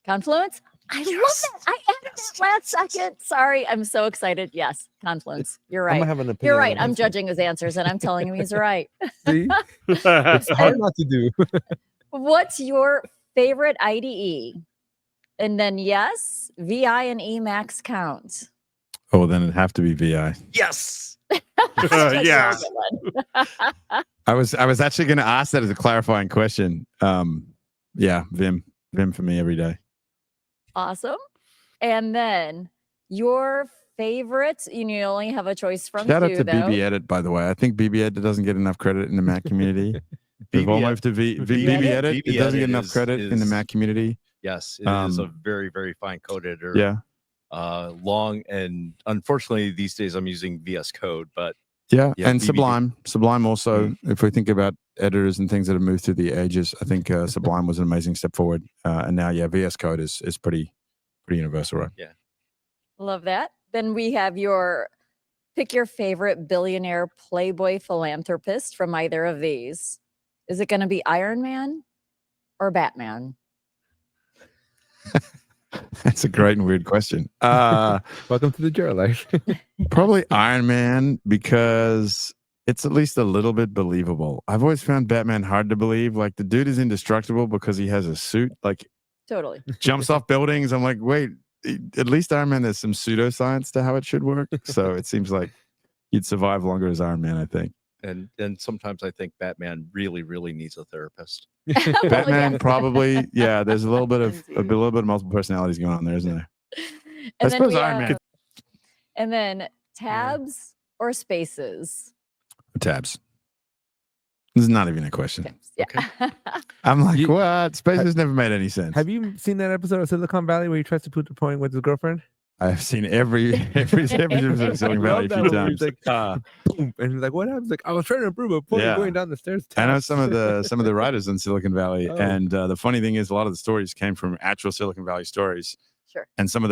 Confluence? I love that. I added that last second. Sorry. I'm so excited. Yes, Confluence. You're I'm right. gonna have an opinion. You're right. on I'm this judging his answers, and I'm telling him he's right. one. See, it's hard not to do. What's your favorite IDE? And then, yes, VI and Emacs count. Oh, then it'd have to be VI. Yes. Yeah. I was actually going to ask that as a clarifying question. Yeah, Vim for me every day. Awesome. And then your favorite, you only have a choice from Shout out 2, to though. BB Edit, by the way. I think BB Edit doesn't get enough credit in the Mac community. We've all moved to BB Edit. It doesn't get enough credit in the Mac community. Yes, it is a very, very fine code editor. Yeah. Long, and unfortunately these days I'm using VS Code, but Yeah, Yeah, and BB Sublime also. If we think about editors and things that have moved through the ages, I think Sublime was an amazing step forward. And now, VS Code is pretty universal, right? Love that. Then we have pick your favorite billionaire Playboy philanthropist from either of these. Is it going to be Iron Man or Batman? That's a great and weird question. Welcome to the Jira life. Probably Iron Man, because it's at least a little bit believable. I've always found Batman hard to believe. Like, the dude is indestructible because he has a suit, like Totally. jumps off buildings. I'm like, wait, at least Iron Man, there's some pseudoscience to how it should work. So it seems like he'd survive longer as Iron Man, I think. and sometimes I think Batman really, really needs a therapist. Batman yeah. probably, there's a little bit of multiple personalities going on there, isn't there? I And then, suppose Iron Man and then tabs or spaces? tabs. This is not even a question. Tabs. Yeah. I'm like, You- what? Space has never made any sense. Have you seen that episode of Silicon Valley where he tries to prove the point with his girlfriend? I've seen every episode of Silicon Valley a few times. He's like, boom, and he's like, "What happened?" He's like, "I was trying to prove a point Yeah. going down the stairs." I know Tabs." some of the writers in Silicon Valley, Oh. and the funny thing is, a lot of the stories came from actual Silicon Valley stories. Sure. And some of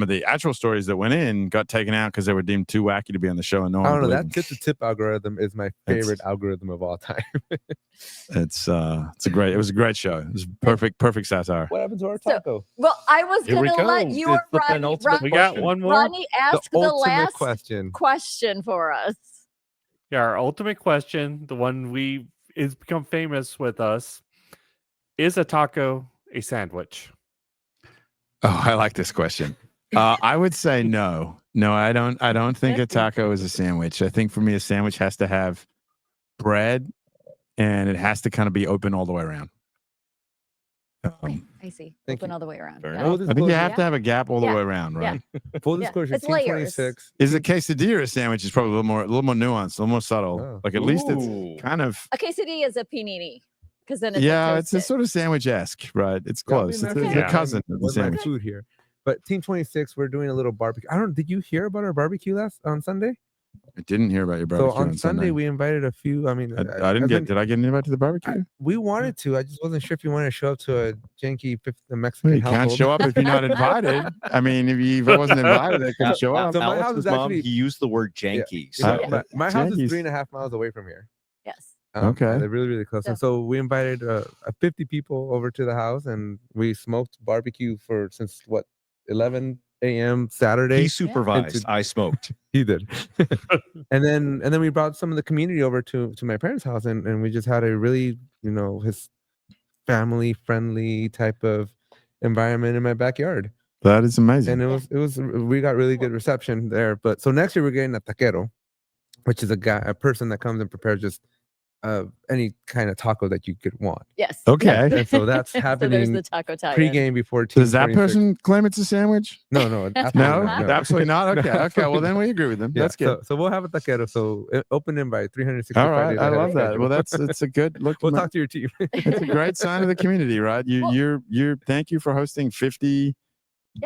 the actual stories that went in got taken out because they were deemed too wacky to be on the show, and no one I don't know. believed That them. tip to tip algorithm is my favorite algorithm of all time. It was a great show. It was perfect satire. What happened to our So- taco? Well, I was Here we going to go. let you It's or the Ronnie, penultimate We got one more. Ronnie ask the ultimate last question. for us. Yeah, our ultimate question, the one is become famous with us, is a taco a sandwich? Oh, I like this question. I would say no. No, I don't think a taco is a sandwich. I think for me, a sandwich has to have bread, and it has to kind of be open all the way around. I see. Thank Open you. all the way around. Fair Yeah. enough. I think you have Yeah. to have a gap all the Yeah. way around, right? Full Yeah, disclosure, it's Team layers. 26. Is a quesadilla a sandwich? Is probably a little more nuanced, a little more subtle. Oh. Like, at least Ooh. it's kind of A quesadilla is a panini. because then it's Yeah, like it's a sort of sandwich-esque, right? It's close. It's there. the cousin of the was my sandwich. food here. But Team 26, we're doing a little barbecue. Did you hear about our barbecue on Sunday? I didn't hear about your So barbecue on Sunday we invited a few. I mean, I didn't get. Did I get an invite to the barbecue? we wanted to. I just wasn't sure if you wanted to show up to a janky Mexican Well, you household. can't show up if you're not invited. I mean, if I wasn't invited, I couldn't show up. So my house Alex's is mom, actually- he used the word janky. You So know, my house is Yankees. 3.5 miles away from here. Yes. Okay. They're really, really close. And so we invited 50 people over to the house, and we smoked barbecue since 11 a.m. Saturday. he supervised. I smoked. He did. and then we brought some of the community over to my parents' house, and we just had a really, his family friendly type of environment in my backyard. That is amazing. And we got really good reception there. But so next year we're getting a taquero, which is a person that comes and prepares just any kind of taco that you could want. Yes. Okay. And so that's So there's happening the taco tie. pre-game before Team Does that 26. person claim it's a sandwich? No, No, absolutely not, no. absolutely not. Okay, okay. Well, then we agree with them. Yeah, That's good. So we'll have a taquero. So open invite 365 All right, days I ahead love of that. schedule. Well, it's a good look. We'll talk to your team. It's a great sign of the community, right? You're thank you for hosting 50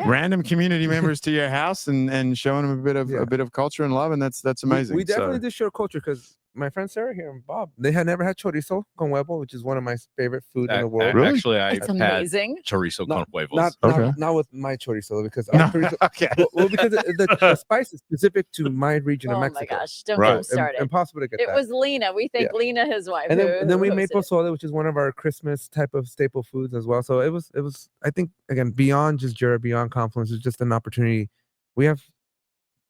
random community members to your house and showing them a bit of culture and love, and that's amazing. We definitely did show culture because my friend Sarah here and Bob, they had never had chorizo con huevo, which is one of my favorite food in the world. Really? Actually, I It's had amazing. chorizo con huevos. Not with my chorizo because our chorizo, Okay. well, because the spice is specific to my region of Oh Mexico. my gosh! Don't Right. get me started. Impossible to get It that. was Lena. We thank Lena, his wife. And then we who made hosted it. pozole, which is one of our Christmas type of staple foods as well. So it was I think again beyond just Jira, beyond Confluence, it's just an opportunity. We have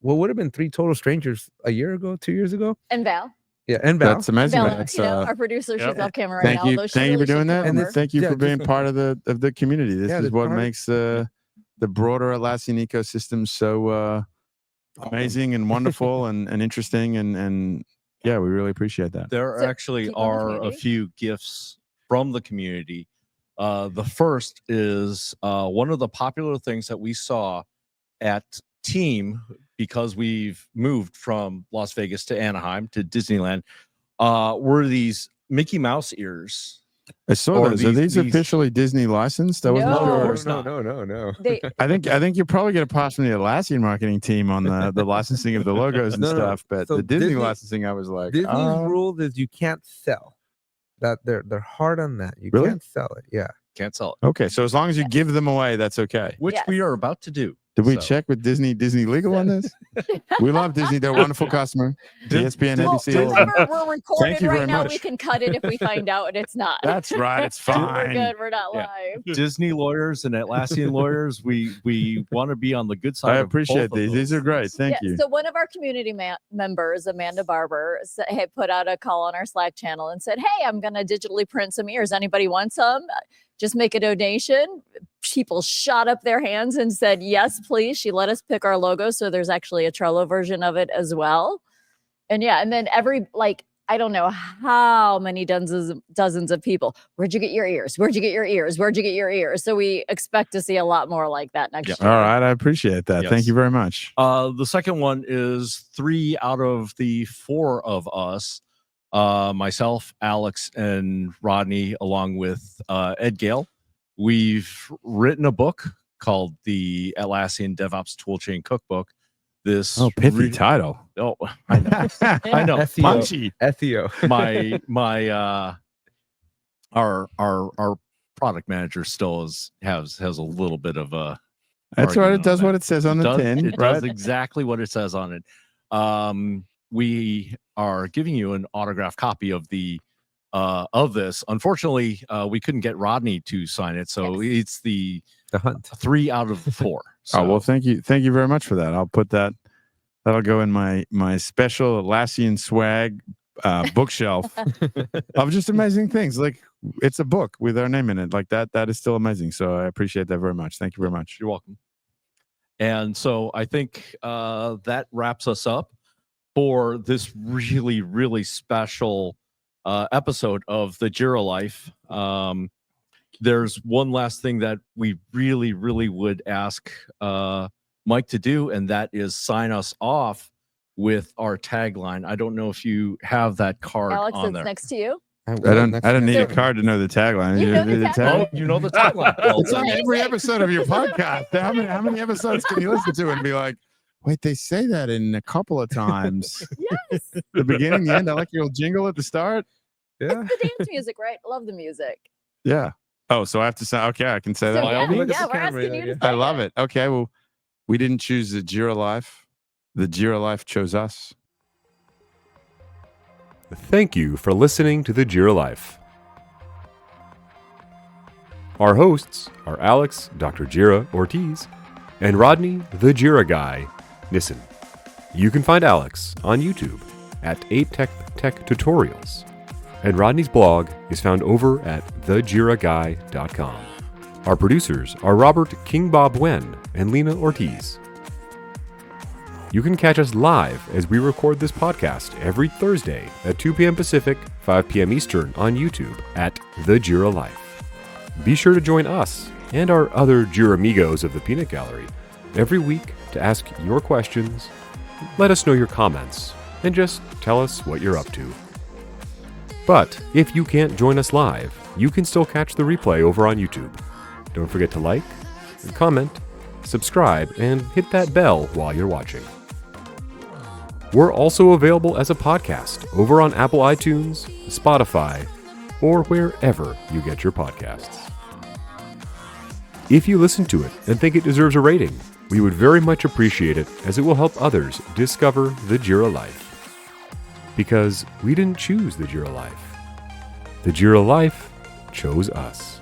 what would have been 3 total strangers a year ago, 2 years ago. And Val. Yeah, and Val. That's amazing. Bella, That's, our producer, she's off camera right thank now. you, although she thank you really for doing should that, come and over. thank you Yeah, for being just- part of the community. This is the what part- makes the broader Atlassian ecosystem so amazing and wonderful and interesting and yeah, we really appreciate that. There So, actually keep on the are a community. few gifts from the community. The first is one of the popular things that we saw at Team, because we've moved from Las Vegas to Anaheim to Disneyland, were these Mickey Mouse ears. I saw Or those. Are these these- officially Disney licensed? I wasn't No. Of sure. course not. No. They, I think you probably get a pass from the Atlassian marketing team on the licensing of the logos and No. stuff, but So the Disney Disney- licensing, I was like, Disney's rule is you can't sell. That they're hard on that. You Really? can't sell it. Yeah. Can't sell it, okay. So as long as you give them away, that's okay. which Yes. we are about to do. Did we So- check with Disney legal on this? We love Disney. They're a wonderful customer. ESPN, well, ABC. all of them. remember, we're recorded you right very now. much. We can cut it if we find out and it's not. That's right. It's We're fine. good. We're not Yeah. live. Disney lawyers and Atlassian lawyers, we want to be on the good side. I of appreciate both of these. These those are great. things. Thank you. So one of our community members, Amanda Barber, had put out a call on our Slack channel and said, "Hey, I'm going to digitally print some ears. Anybody want some? Just make a donation." People shot up their hands and said, "Yes, please." She let us pick our logo, so there's actually a Trello version of it as well. And yeah, and then I don't know how many dozens of people. Where'd you get your ears? Where'd you get your ears? Where'd you get your ears? So we expect to see a lot more like that next All year. right. I appreciate that. Thank Yes. you very much. The second one is 3 out of the 4 of us, myself, Alex, and Rodney, along with Ed Gale. We've written a book called the Atlassian DevOps Toolchain Cookbook. This Pithy title. Oh, I know. I know. SEO. Punchy. SEO. Our product manager still has a little bit of a. That's right. It argument on does that. what it says on the tin, It right? does exactly what it says on it. We are giving you an autographed copy of this. Unfortunately, we couldn't get Rodney to sign it, so Yes. it's the The hunt. 3 out of 4. Oh well, So, thank you very much for that. I'll put that. That'll go in my special Atlassian swag bookshelf of just amazing things. Like it's a book with our name in it. Like that. That is still amazing. So I appreciate that very much. Thank you very much. you're welcome. And so I think that wraps us up for this really, really special episode of the Jira Life. There's one last thing that we really, really would ask Mike to do, and that is sign us off with our tagline. I don't know if you have that card Alex, on it's there. next to you. I I don't need a card to know the tagline. You know the Oh, tagline. you know the tagline. Well It's on done. every episode of your podcast. How many episodes can you listen to and be like, wait, they say that in a couple of times? Yes. The beginning, the end. I like your little jingle at the start. Yeah. It's the dance music, right? Love the music. Yeah. Oh, so I have to say, okay, I can say So that. By all yeah, means. yeah, we're Camera, asking you to yeah. say I love it. Okay, well, we didn't choose the Jira Life. The Jira Life chose us. Thank you for listening to the Jira Life. Our hosts are Alex, Dr. Jira Ortiz, and Rodney, the Jira Guy, Nissen. You can find Alex on YouTube at 8Tech Tutorials, and Rodney's blog is found over at thejiraguy.com. Our producers are Robert King Bob Wen and Lena Ortiz. You can catch us live as we record this podcast every Thursday at 2 p.m. Pacific, 5 p.m. Eastern on YouTube at The Jira Life. Be sure to join us and our other JirAmigos of the Peanut Gallery every week to ask your questions, let us know your comments, and just tell us what you're up to. But if you can't join us live, you can still catch the replay over on YouTube. Don't forget to like, comment, subscribe, and hit that bell while you're watching. We're also available as a podcast over on Apple iTunes, Spotify, or wherever you get your podcasts. If you listen to it and think it deserves a rating, we would very much appreciate it, as it will help others discover the Jira Life. Because we didn't choose the Jira Life. The Jira Life chose us.